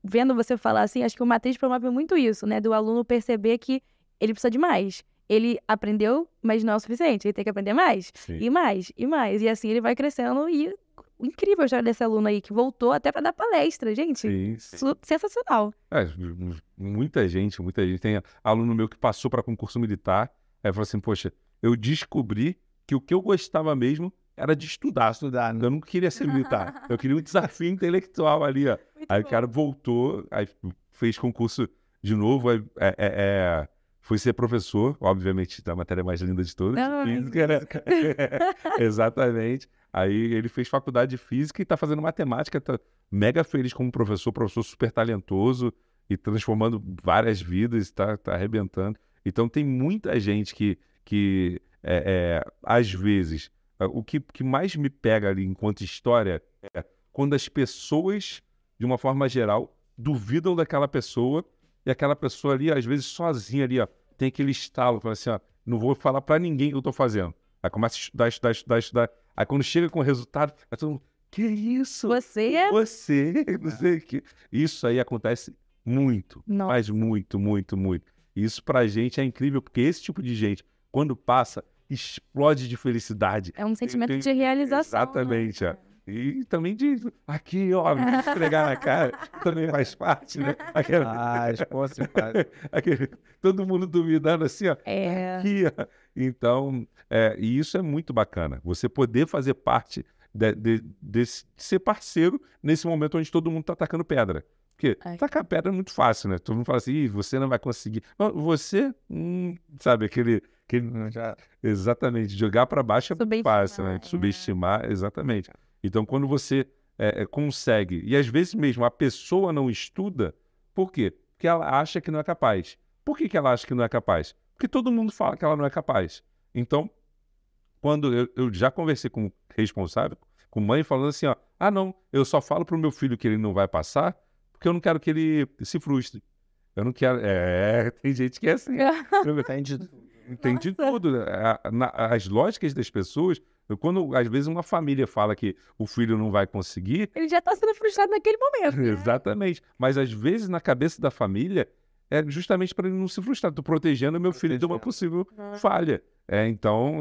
vendo você falar assim, acho que o Matheus promove muito isso, né? Do aluno perceber que ele precisa de mais. Ele aprendeu, mas não é o suficiente. Ele tem que aprender mais. Sim. E mais, e mais. E assim ele vai crescendo e... Incrível a história desse aluno aí, que voltou até para dar palestra, gente. Sim. Sensacional. Muita gente. Tem aluno meu que passou para concurso militar, aí falou assim, poxa, eu descobri que o que eu gostava mesmo era de estudar. Né? Eu não queria ser militar. Eu queria um desafio intelectual ali, ó. Aí o cara voltou, aí fez concurso de novo, foi ser professor, obviamente, da matéria mais linda de todas, física, né? Exatamente. Aí ele fez faculdade de física e está fazendo matemática, tá mega feliz como professor super talentoso e transformando várias vidas, está arrebentando. Então tem muita gente que às vezes, o que mais me pega ali enquanto história é quando as pessoas, de uma forma geral, duvidam daquela pessoa e aquela pessoa ali, às vezes sozinha ali, ó, tem aquele estalo, fala assim, ó, não vou falar para ninguém o que eu estou fazendo. Aí começa a estudar. Aí quando chega com o resultado, aí todo mundo, que isso? Você, não sei o que. Isso aí acontece muito, mas muito. Isso pra gente é incrível, porque esse tipo de gente, quando passa, explode de felicidade. É um sentimento de realização. Exatamente. Né? E também de aqui, ó, me esfregar na cara, também faz parte, né? Todo mundo duvidando assim, ó, aqui, ó. Então, e isso é muito bacana, você poder fazer parte de ser parceiro nesse momento onde todo mundo tá atacando pedra. Porque tacar pedra é muito fácil, né? Todo mundo fala assim, você não vai conseguir. Não, você, sabe, exatamente, jogar para baixo é muito fácil, né? Subestimar, exatamente. Então, quando você consegue, e às vezes mesmo a pessoa não estuda, por quê? Porque ela acha que não é capaz. Por que ela acha que não é capaz? Porque todo mundo fala que ela não é capaz. Então, quando eu já conversei com o responsável, com mãe, falando assim, ó, não, eu só falo pro meu filho que ele não vai passar, porque eu não quero que ele se frustre. Eu não quero... tem gente que é assim. Entende tudo. As lógicas das pessoas, quando às vezes uma família fala que o filho não vai conseguir... Ele já está sendo frustrado naquele momento. Exatamente. Mas às vezes na cabeça da família é justamente para ele não se frustrar. Estou protegendo o meu filho de uma possível falha. Então...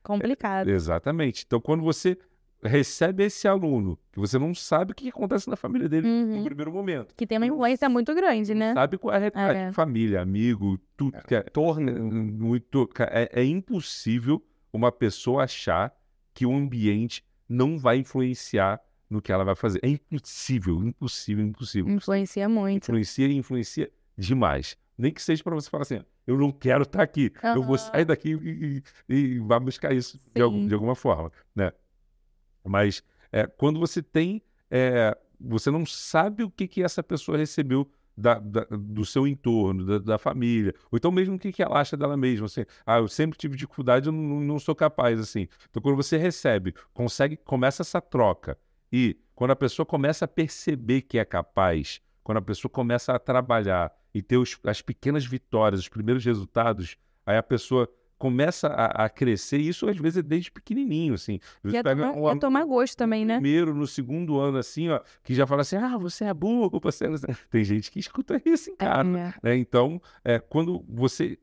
complicado. Exatamente. Então quando você recebe esse aluno, que você não sabe o que acontece na família dele no primeiro momento. Que tem uma influência muito grande, né? Sabe qual é a realidade. Família, amigo, tudo. É impossível uma pessoa achar que o ambiente não vai influenciar no que ela vai fazer. É impossível. Influencia muito. Influencia demais. Nem que seja para você falar assim, eu não quero estar aqui, eu vou sair daqui e vai buscar isso de alguma forma, né? Mas quando você tem... você não sabe o que essa pessoa recebeu do seu entorno, da família. Ou então mesmo o que ela acha dela mesma. Assim, eu sempre tive dificuldade, eu não sou capaz. Assim. Então quando você recebe, começa essa troca. E quando a pessoa começa a perceber que é capaz, quando a pessoa começa a trabalhar e ter as pequenas vitórias, os primeiros resultados, aí a pessoa começa a crescer, e isso às vezes é desde pequenininho, assim. E tomar gosto também, né? No segundo ano, assim, ó, que já fala assim, você é burro, você não... Tem gente que escuta isso em casa, né? Então, quando você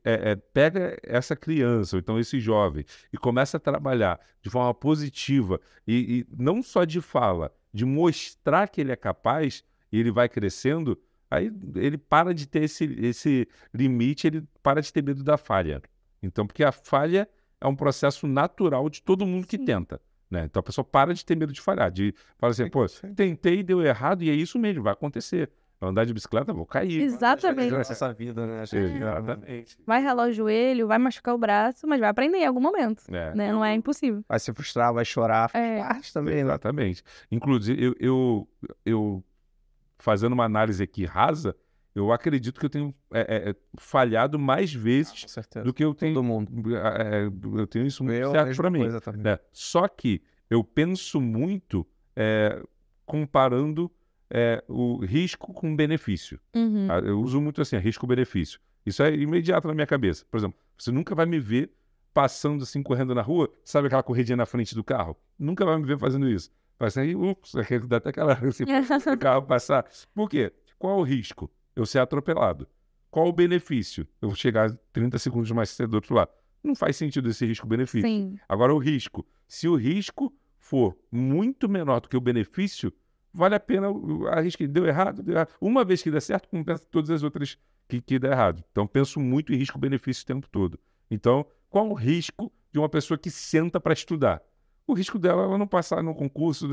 pega essa criança, ou então esse jovem, e começa a trabalhar de forma positiva, e não só de fala, de mostrar que ele é capaz, e ele vai crescendo, aí ele para de ter esse limite, ele para de ter medo da falha. Então, porque a falha é um processo natural de todo mundo que tenta, né? Então, a pessoa para de ter medo de falhar, de falar assim, tentei, deu errado, e é isso mesmo, vai acontecer. Eu andar de bicicleta, vou cair. Exatamente. Essa vida, né? Exatamente. Vai ralar o joelho, vai machucar o braço, mas vai aprender em algum momento, né? Não é impossível. Vai se frustrar, vai chorar, faz parte também, né? Exatamente. Inclusive, eu fazendo uma análise aqui rasa, eu acredito que eu tenho falhado mais vezes do que eu tenho... Todo mundo. Eu tenho isso muito certo para mim. Só que eu penso muito comparando o risco com o benefício. Eu uso muito assim, risco-benefício. Isso é imediato na minha cabeça. Por exemplo, você nunca vai me ver passando assim, correndo na rua, sabe aquela corridinha na frente do carro? Nunca vai me ver fazendo isso. Vai sair, dá até aquela... Assim, o carro passar. Por quê? Qual é o risco? Eu ser atropelado. Qual o benefício? Eu vou chegar 30 segundos mais cedo do outro lado. Não faz sentido esse risco-benefício. Agora, o risco. Se o risco for muito menor do que o benefício, vale a pena arriscar. Deu errado, deu errado. Uma vez que der certo, compensa todas as outras que der errado. Então, penso muito em risco-benefício o tempo todo. Então, qual o risco de uma pessoa que senta para estudar? O risco dela ela não passar no concurso,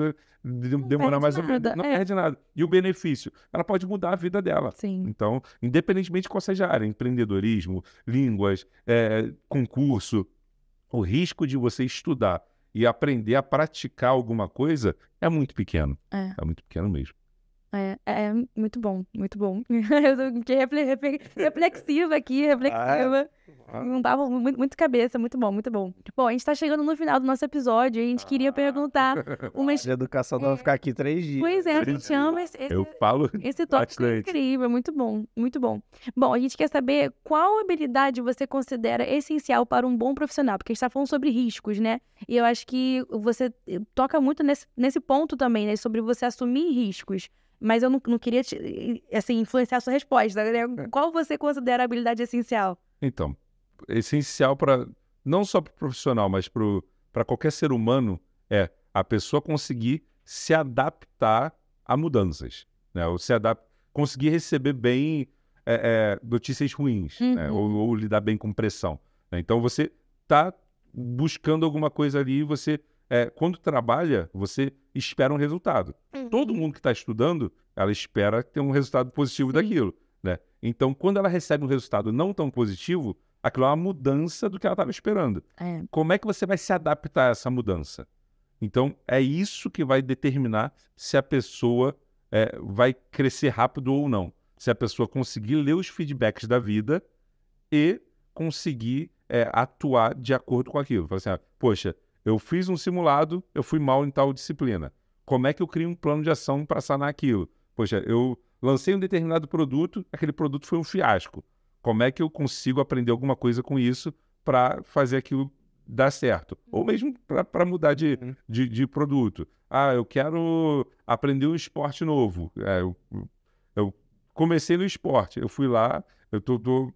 demorar mais ou menos, não perde nada. E o benefício? Ela pode mudar a vida dela. Então, independentemente de qual seja a área, empreendedorismo, línguas, concurso, o risco de você estudar e aprender a praticar alguma coisa é muito pequeno. É muito pequeno mesmo. É muito bom, muito bom. Eu fiquei reflexiva aqui, reflexiva. Não dava muito cabeça, muito bom, muito bom. Bom, a gente tá chegando no final do nosso episódio e a gente queria perguntar uma... De educação vai ficar aqui 3 dias. Pois é, a gente ama esse tópico incrível, muito bom, muito bom. Bom, a gente quer saber qual habilidade você considera essencial para um bom profissional, porque a gente tá falando sobre riscos, né? E eu acho que você toca muito nesse ponto também, né? Sobre você assumir riscos. Mas eu não queria influenciar a sua resposta, né? Qual você considera a habilidade essencial? Então, essencial não só para o profissional, mas para qualquer ser humano, A pessoa conseguir se adaptar a mudanças, né? Ou conseguir receber bem notícias ruins, né? Ou lidar bem com pressão, né? Então, você está buscando alguma coisa ali, quando trabalha, você espera um resultado. Todo mundo que está estudando, ela espera ter um resultado positivo daquilo, né? Então, quando ela recebe um resultado não tão positivo, aquilo é uma mudança do que ela estava esperando. Como é que você vai se adaptar a essa mudança? Então, é isso que vai determinar se a pessoa vai crescer rápido ou não. Se a pessoa conseguir ler os feedbacks da vida e conseguir atuar de acordo com aquilo. Fala assim, poxa, eu fiz um simulado, eu fui mal em tal disciplina. Como é que eu crio um plano de ação para sanar aquilo? Poxa, eu lancei um determinado produto, aquele produto foi um fiasco. Como é que eu consigo aprender alguma coisa com isso para fazer aquilo dar certo? Ou mesmo para mudar de produto. Eu quero aprender um esporte novo. Eu comecei no esporte, eu fui lá,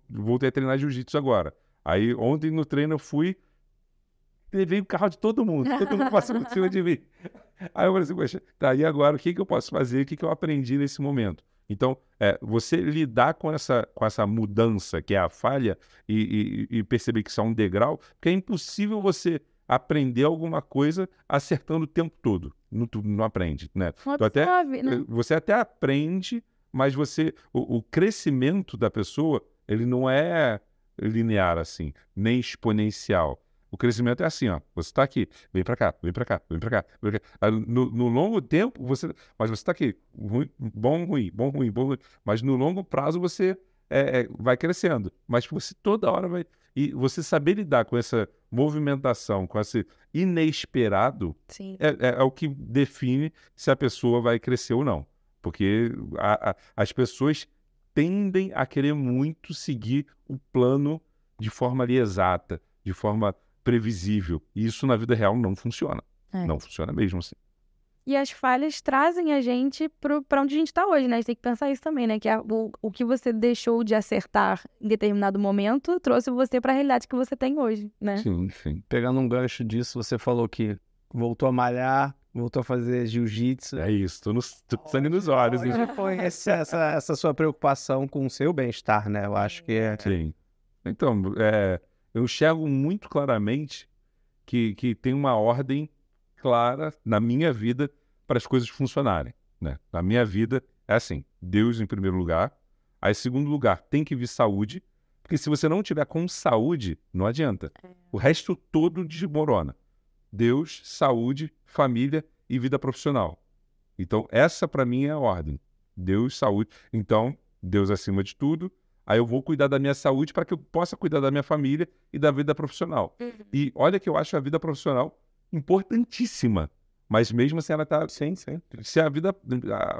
voltei a treinar jiu-jitsu agora. Aí ontem no treino eu fui, levei o carro de todo mundo passou por cima de mim. Aí eu falei assim, poxa, tá, e agora o que eu posso fazer, o que eu aprendi nesse momento? Então, você lidar com essa mudança, que é a falha, e perceber que isso é um degrau, porque é impossível você aprender alguma coisa acertando o tempo todo. Não aprende, né? Você até aprende, mas o crescimento da pessoa, ele não é linear assim, nem exponencial. O crescimento é assim, ó. Você está aqui, vem para cá, vem para cá, vem para cá, vem pra cá. No longo tempo, mas você está aqui, bom, ruim, bom, ruim, bom, ruim. Mas no longo prazo você vai crescendo. Mas você toda hora vai... E você saber lidar com essa movimentação, com esse inesperado, é o que define se a pessoa vai crescer ou não. Porque as pessoas tendem a querer muito seguir o plano de forma ali exata, de forma previsível. E isso na vida real não funciona. Não funciona mesmo assim. E as falhas trazem a gente para onde a gente está hoje, né? A gente tem que pensar isso também, né? Que o que você deixou de acertar em determinado momento trouxe você para a realidade que você tem hoje, né? Sim, sim. Pegando um gancho disso, você falou que voltou a malhar, voltou a fazer jiu-jitsu. É isso, tô sangue nos olhos. Onde foi essa sua preocupação com o seu bem-estar, né? Eu acho que Sim. Então, eu enxergo muito claramente que tem uma ordem clara na minha vida para as coisas funcionarem, né? Na minha vida é assim, Deus em primeiro lugar, aí em segundo lugar tem que vir saúde, porque se você não tiver com saúde, não adianta. O resto todo desmorona. Deus, saúde, família e vida profissional. Então essa para mim é a ordem. Deus, saúde. Então, Deus acima de tudo. Aí eu vou cuidar da minha saúde para que eu possa cuidar da minha família e da vida profissional. E olha que eu acho a vida profissional importantíssima. Mas mesmo assim ela está... Sim. Se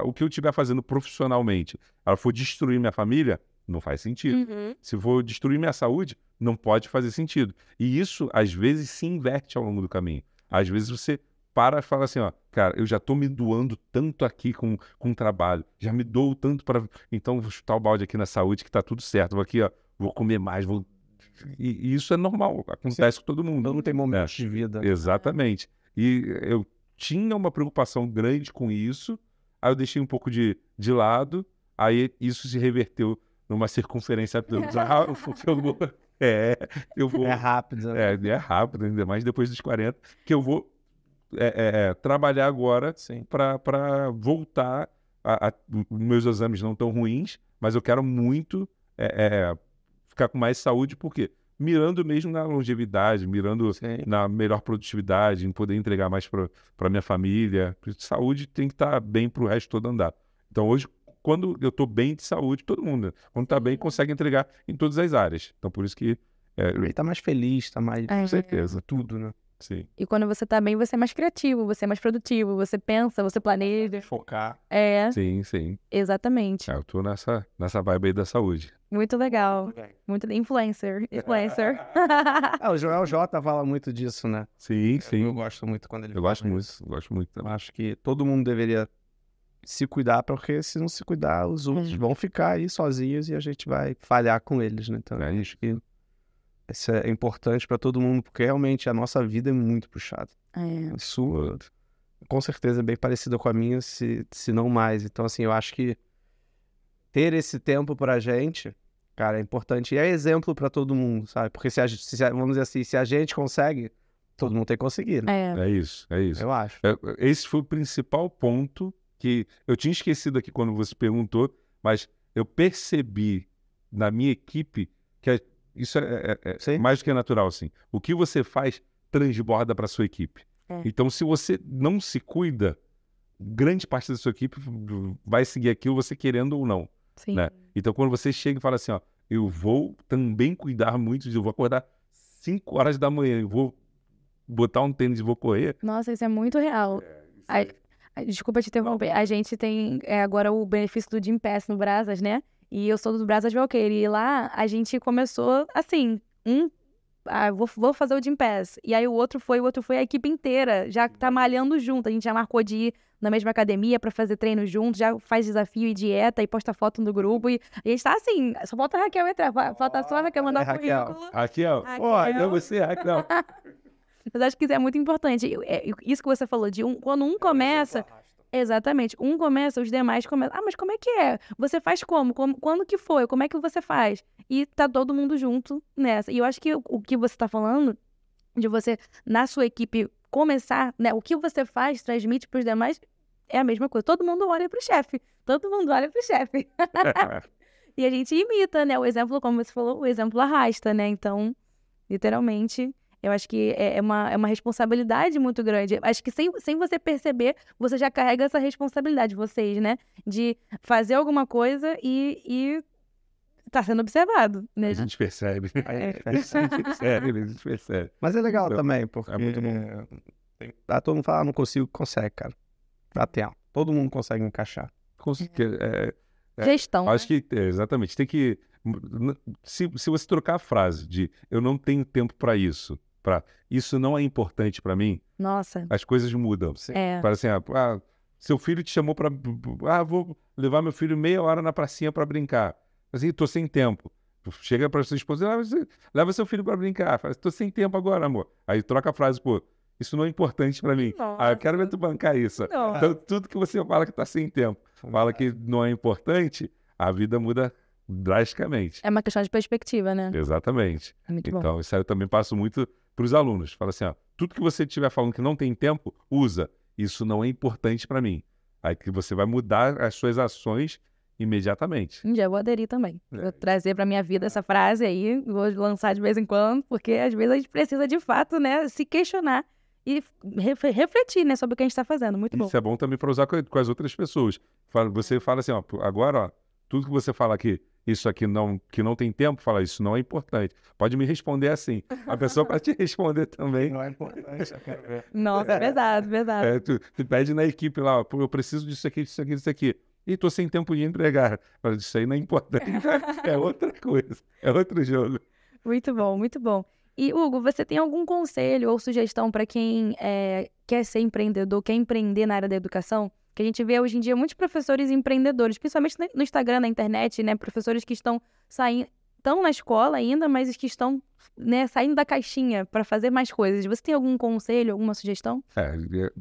o que eu estiver fazendo profissionalmente, ela for destruir minha família, não faz sentido. Se for destruir minha saúde, não pode fazer sentido. E isso, às vezes, se inverte ao longo do caminho. Às vezes você para e fala assim, ó, cara, eu já tô me doando tanto aqui com o trabalho, já me dou tanto para... Então vou chutar o balde aqui na saúde que tá tudo certo, vou aqui, ó, vou comer mais, E isso é normal, acontece com todo mundo. Todo mundo tem momentos de vida. Exatamente. E eu tinha uma preocupação grande com isso, aí eu deixei um pouco de lado, aí isso se reverteu numa circunferência... eu vou... É rápido. Né? É rápido, ainda mais depois dos 40, que eu vou trabalhar agora para voltar meus exames não tão ruins, mas eu quero muito ficar com mais saúde, porque mirando mesmo na longevidade, mirando na melhor produtividade, em poder entregar mais para minha família. Saúde tem que estar bem para o resto todo andar. Então hoje, quando eu estou bem de saúde, todo mundo, quando está bem, consegue entregar em todas as áreas. Então por isso que... Ele está mais feliz, está mais... Com certeza. Tudo, né? Sim. E quando você tá bem, você é mais criativo, você é mais produtivo, você pensa, você planeja. Focar. Sim. Exatamente. Eu tô nessa vibe aí da saúde. Muito legal. Muito influencer. O Joel J fala muito disso, né? Sim. Eu gosto muito quando ele fala gosto muito também. Eu acho que todo mundo deveria se cuidar, porque se não se cuidar, os outros vão ficar aí sozinhos e a gente vai falhar com eles, né? Então, acho que isso é importante para todo mundo, porque realmente a nossa vida é muito puxada. Sua. com certeza bem parecida com a minha, se não mais. Então, assim, eu acho que ter esse tempo pra gente, cara, é importante. E é exemplo pra todo mundo, sabe? Porque vamos dizer assim, se a gente consegue, todo mundo tem que conseguir, né? É isso. Eu acho. Esse foi o principal ponto que eu tinha esquecido aqui quando você perguntou, mas eu percebi na minha equipe que isso é mais do que natural, assim. O que você faz transborda para sua equipe. Então, se você não se cuida, grande parte da sua equipe vai seguir aquilo, você querendo ou não. Sim. Né? Então, quando você chega e fala assim, ó, eu vou também cuidar muito, eu vou acordar 5 horas da manhã, eu vou botar um tênis e vou correr. Nossa, isso é muito real. Desculpa te interromper. A gente tem agora o benefício do Gym Pass no Brasas, né? E eu sou do Brasas Valqueire. E lá a gente começou assim, vou fazer o Gym Pass. E aí o outro foi a equipe inteira. Já tá malhando junto. A gente já marcou de ir na mesma academia pra fazer treino junto, já faz desafio e dieta e posta foto no grupo. E a gente tá assim, só falta a Raquel entrar. Falta só a Raquel mandar o currículo. Raquel. Ó, não você, Raquel. Mas acho que isso é muito importante. Isso que você falou, quando um começa... Exatamente. Um começa, os demais começam. Ah, mas como é que é? Você faz como? Quando que foi? Como é que você faz? E tá todo mundo junto nessa. E eu acho que o que você tá falando, de você, na sua equipe, começar, né? O que você faz, transmite pros demais, é a mesma coisa. Todo mundo olha pro chefe. Todo mundo olha pro chefe. E a gente imita, né? O exemplo, como você falou, o exemplo arrasta, né? Então, literalmente... Eu acho que é uma responsabilidade muito grande. Acho que sem você perceber, você já carrega essa responsabilidade, vocês, né? De fazer alguma coisa e tá sendo observado, né? A gente percebe. A gente percebe. Mas é legal também, porque É muito bom. todo mundo fala, não consigo, consegue, cara. Dá tempo. Todo mundo consegue encaixar. Gestão, acho né? que, exatamente, tem que... Se você trocar a frase de eu não tenho tempo para isso, isso não é importante para mim, Nossa. as coisas mudam. Para assim, seu filho te chamou para... vou levar meu filho meia hora na pracinha para brincar. Assim, tô sem tempo. Chega para sua esposa, leva seu filho para brincar. Fala, tô sem tempo agora, amor. Aí troca a frase, pô, isso não é importante para mim. Eu quero ver tu bancar isso. Nossa. Então, tudo que você fala que tá sem tempo, fala que não é importante, a vida muda drasticamente. É uma questão de perspectiva, né? Exatamente. É muito bom. Então, isso aí eu também passo muito para os alunos. Fala assim, ó, tudo que você estiver falando que não tem tempo, usa. Isso não é importante para mim. Aí que você vai mudar as suas ações imediatamente. Um dia eu vou aderir também. Vou trazer pra minha vida essa frase aí, vou lançar de vez em quando, porque às vezes a gente precisa de fato, né, se questionar e refletir, né, sobre o que a gente tá fazendo. Muito bom. Isso é bom também para usar com as outras pessoas. Você fala assim, ó, agora, ó, tudo que você fala aqui, isso aqui que não tem tempo, fala, isso não é importante. Pode me responder assim. A pessoa vai te responder também. Não é importante, eu quero ver. Nossa, é verdade. Tu pede na equipe lá, ó, eu preciso disso aqui, disso aqui, disso aqui. E tô sem tempo de entregar. Fala, isso aí não é importante. É outra coisa. É outro jogo. Muito bom, muito bom. E, Hugo, você tem algum conselho ou sugestão para quem quer ser empreendedor, quer empreender na área da educação? Que a gente vê hoje em dia muitos professores empreendedores, principalmente no Instagram, na internet, né? Professores que estão na escola ainda, mas que estão, né, saindo da caixinha para fazer mais coisas. Você tem algum conselho, alguma sugestão?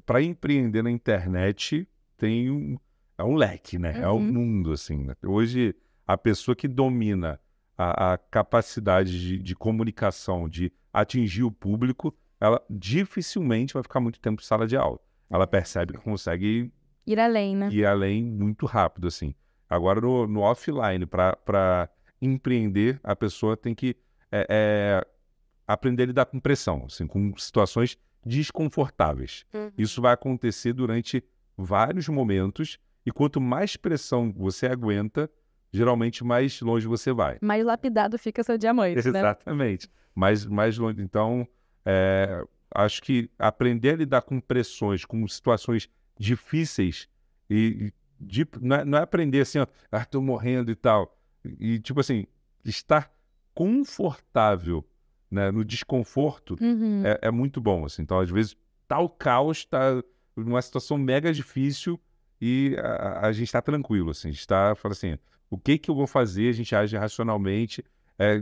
Para empreender na internet tem é um leque, né? É um mundo, assim. Né? Hoje, a pessoa que domina a capacidade de comunicação, de atingir o público, ela dificilmente vai ficar muito tempo em sala de aula. Ela percebe que consegue ir além, né? Ir além muito rápido, assim. Agora, no offline, para empreender, a pessoa tem que aprender a lidar com pressão, assim, com situações desconfortáveis. Isso vai acontecer durante vários momentos, e quanto mais pressão você aguenta, geralmente mais longe você vai. Mais lapidado fica seu diamante, né? Exatamente. Mais longe. Então, acho que aprender a lidar com pressões, com situações difíceis, não é aprender assim, ó, tô morrendo e tal. E, tipo assim, estar confortável, né, no desconforto é muito bom. Assim. Então, às vezes, tá o caos, tá numa situação mega difícil e a gente está tranquilo, assim, a gente fala assim, o que eu vou fazer, a gente age racionalmente.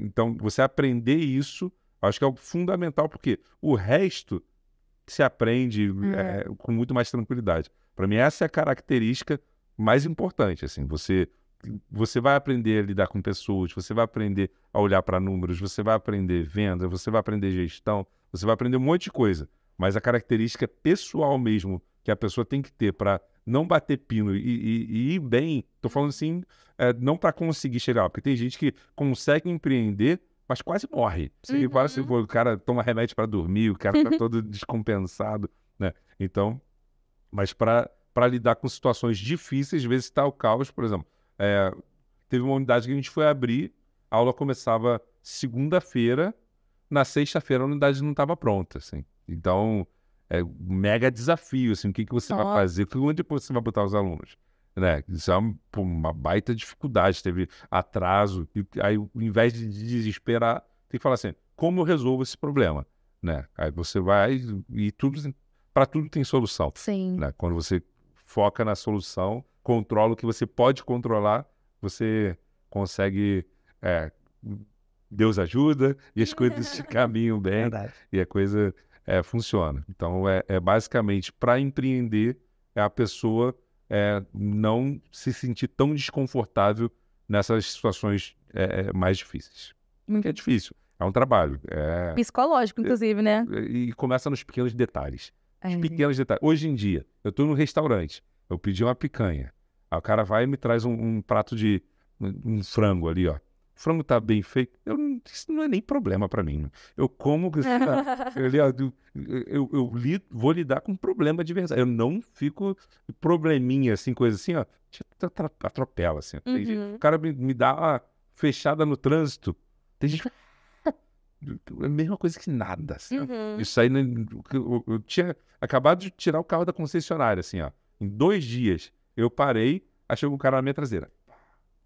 Então, você aprender isso, acho que é o fundamental, porque o resto, se aprende com muito mais tranquilidade. Para mim, essa é a característica mais importante, assim, você vai aprender a lidar com pessoas, você vai aprender a olhar para números, você vai aprender venda, você vai aprender gestão, você vai aprender um monte de coisa, mas a característica pessoal mesmo que a pessoa tem que ter para não bater pino e ir bem, tô falando assim, não para conseguir chegar, porque tem gente que consegue empreender, mas quase morre. Você fala assim, o cara toma remédio para dormir, o cara tá todo descompensado, né? Então, mas para lidar com situações difíceis, às vezes está o caos, por exemplo. Teve uma unidade que a gente foi abrir, a aula começava segunda-feira, na sexta-feira a unidade não estava pronta, assim. Então, é um mega desafio, assim, o que você vai fazer, onde você vai botar os alunos, né? Isso é uma baita dificuldade, teve atraso, e aí ao invés de desesperar, tem que falar assim, como eu resolvo esse problema, né? Aí você vai e para tudo tem solução. Sim. Né? Quando você foca na solução, controla o que você pode controlar, você consegue... Deus ajuda e as coisas caminham bem. Verdade. E a coisa funciona. Então, basicamente, para empreender, a pessoa não se sentir tão desconfortável nessas situações mais difíceis. Porque é difícil, é um trabalho. Psicológico, inclusive, né? E começa nos pequenos detalhes. Os pequenos detalhes. Hoje em dia, eu estou num restaurante, eu pedi uma picanha. Aí o cara vai e me traz um prato de um frango ali, ó. O frango tá bem feito, isso não é nem problema para mim. Eu como, vou lidar com problema de verdade. Eu não fico probleminha, assim, coisa assim, ó, atropela, assim. O cara me dá uma fechada no trânsito, tem gente que é a mesma coisa que nada, assim. Isso aí, eu tinha acabado de tirar o carro da concessionária, assim, ó. Em 2 dias, eu parei, aí chegou um cara na minha traseira.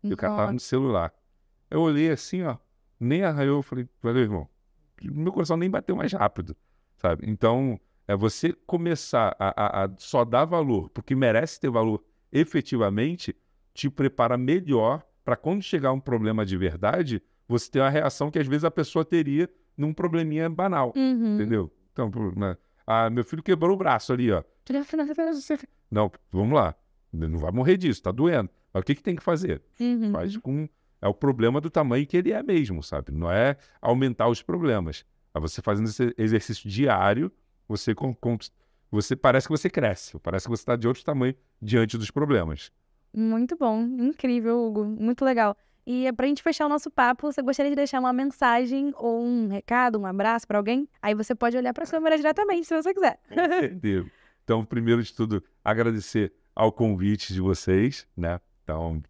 E o cara tava no celular. Eu olhei assim, ó, nem arranhou, eu falei, valeu, irmão, meu coração nem bateu mais rápido, sabe? Então, você começar a só dar valor, porque merece ter valor efetivamente, te prepara melhor para quando chegar um problema de verdade, você ter uma reação que às vezes a pessoa teria num probleminha banal, entendeu? Então, meu filho quebrou o braço ali, ó. Não, vamos lá, não vai morrer disso, tá doendo. Mas o que tem que fazer? Faz com... É o problema do tamanho que ele é mesmo, sabe? Não é aumentar os problemas. É você fazendo esse exercício diário, você parece que você cresce, parece que você está de outro tamanho diante dos problemas. Muito bom, incrível, Hugo, muito legal. E pra gente fechar o nosso papo, você gostaria de deixar uma mensagem ou um recado, um abraço pra alguém? Aí você pode olhar pra câmera diretamente, se você quiser. Com certeza. Então, primeiro de tudo, agradecer ao convite de vocês, né? Então,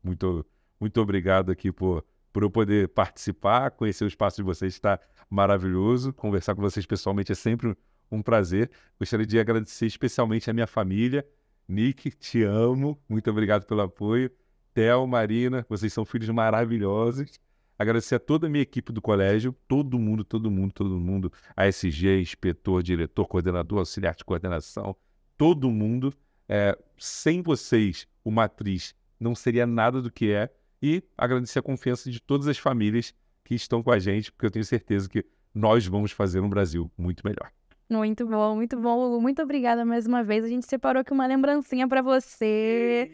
muito obrigado aqui por eu poder participar, conhecer o espaço de vocês, está maravilhoso. Conversar com vocês pessoalmente é sempre um prazer. Gostaria de agradecer especialmente a minha família. Nick, te amo. Muito obrigado pelo apoio. Theo, Marina, vocês são filhos maravilhosos. Agradecer a toda a minha equipe do colégio, todo mundo. ASG, inspetor, diretor, coordenador, auxiliar de coordenação, todo mundo. Sem vocês, o Matriz não seria nada do que é. E agradecer a confiança de todas as famílias que estão com a gente, porque eu tenho certeza que nós vamos fazer um Brasil muito melhor. Muito bom, Hugo. Muito obrigada mais uma vez. A gente separou aqui uma lembrancinha para você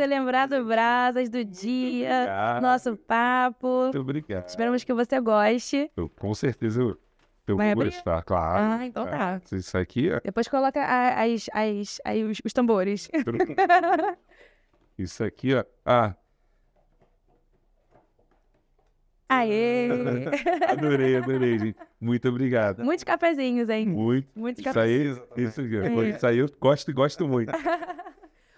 lembrar do Brasas, do dia, Obrigado. Nosso papo. Muito obrigado. Esperamos que você goste. Com certeza eu Vai vou abrir? gostar, claro. Então tá. Isso aqui é... Depois coloca os tambores. Isso aqui, ó. Aê! Adorei, gente. Muito obrigado. Muitos cafezinhos, hein? Muitos cafezinhos. Isso aí eu gosto muito.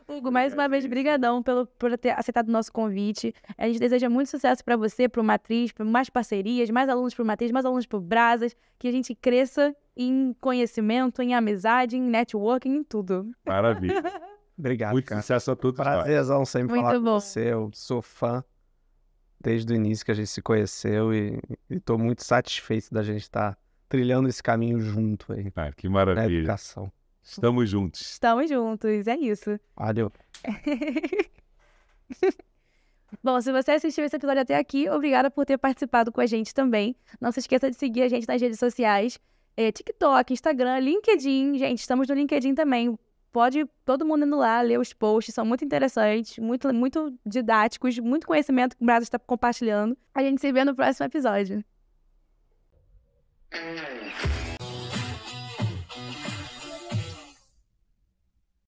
Hugo, mais uma vez, brigadão por ter aceitado o nosso convite. A gente deseja muito sucesso para você, para o Matriz, para mais parcerias, mais alunos para o Matriz, mais alunos para o Brasas, que a gente cresça em conhecimento, em amizade, em networking, em tudo. Maravilha. Obrigado, muito cara. Sucesso a todos. Prazerzão sempre Muito falar bom. com você. Eu sou fã desde o início que a gente se conheceu e tô muito satisfeito da gente estar trilhando esse caminho junto aí, Que na maravilha. educação. Estamos juntos. Estamos juntos, é isso. Valeu. Bom, se você assistiu esse episódio até aqui, obrigada por ter participado com a gente também. Não se esqueça de seguir a gente nas redes sociais. TikTok, Instagram, LinkedIn. Gente, estamos no LinkedIn também. Pode todo mundo indo lá, ler os posts, são muito interessantes, muito didáticos, muito conhecimento que o Brasil está compartilhando. A gente se vê no próximo episódio.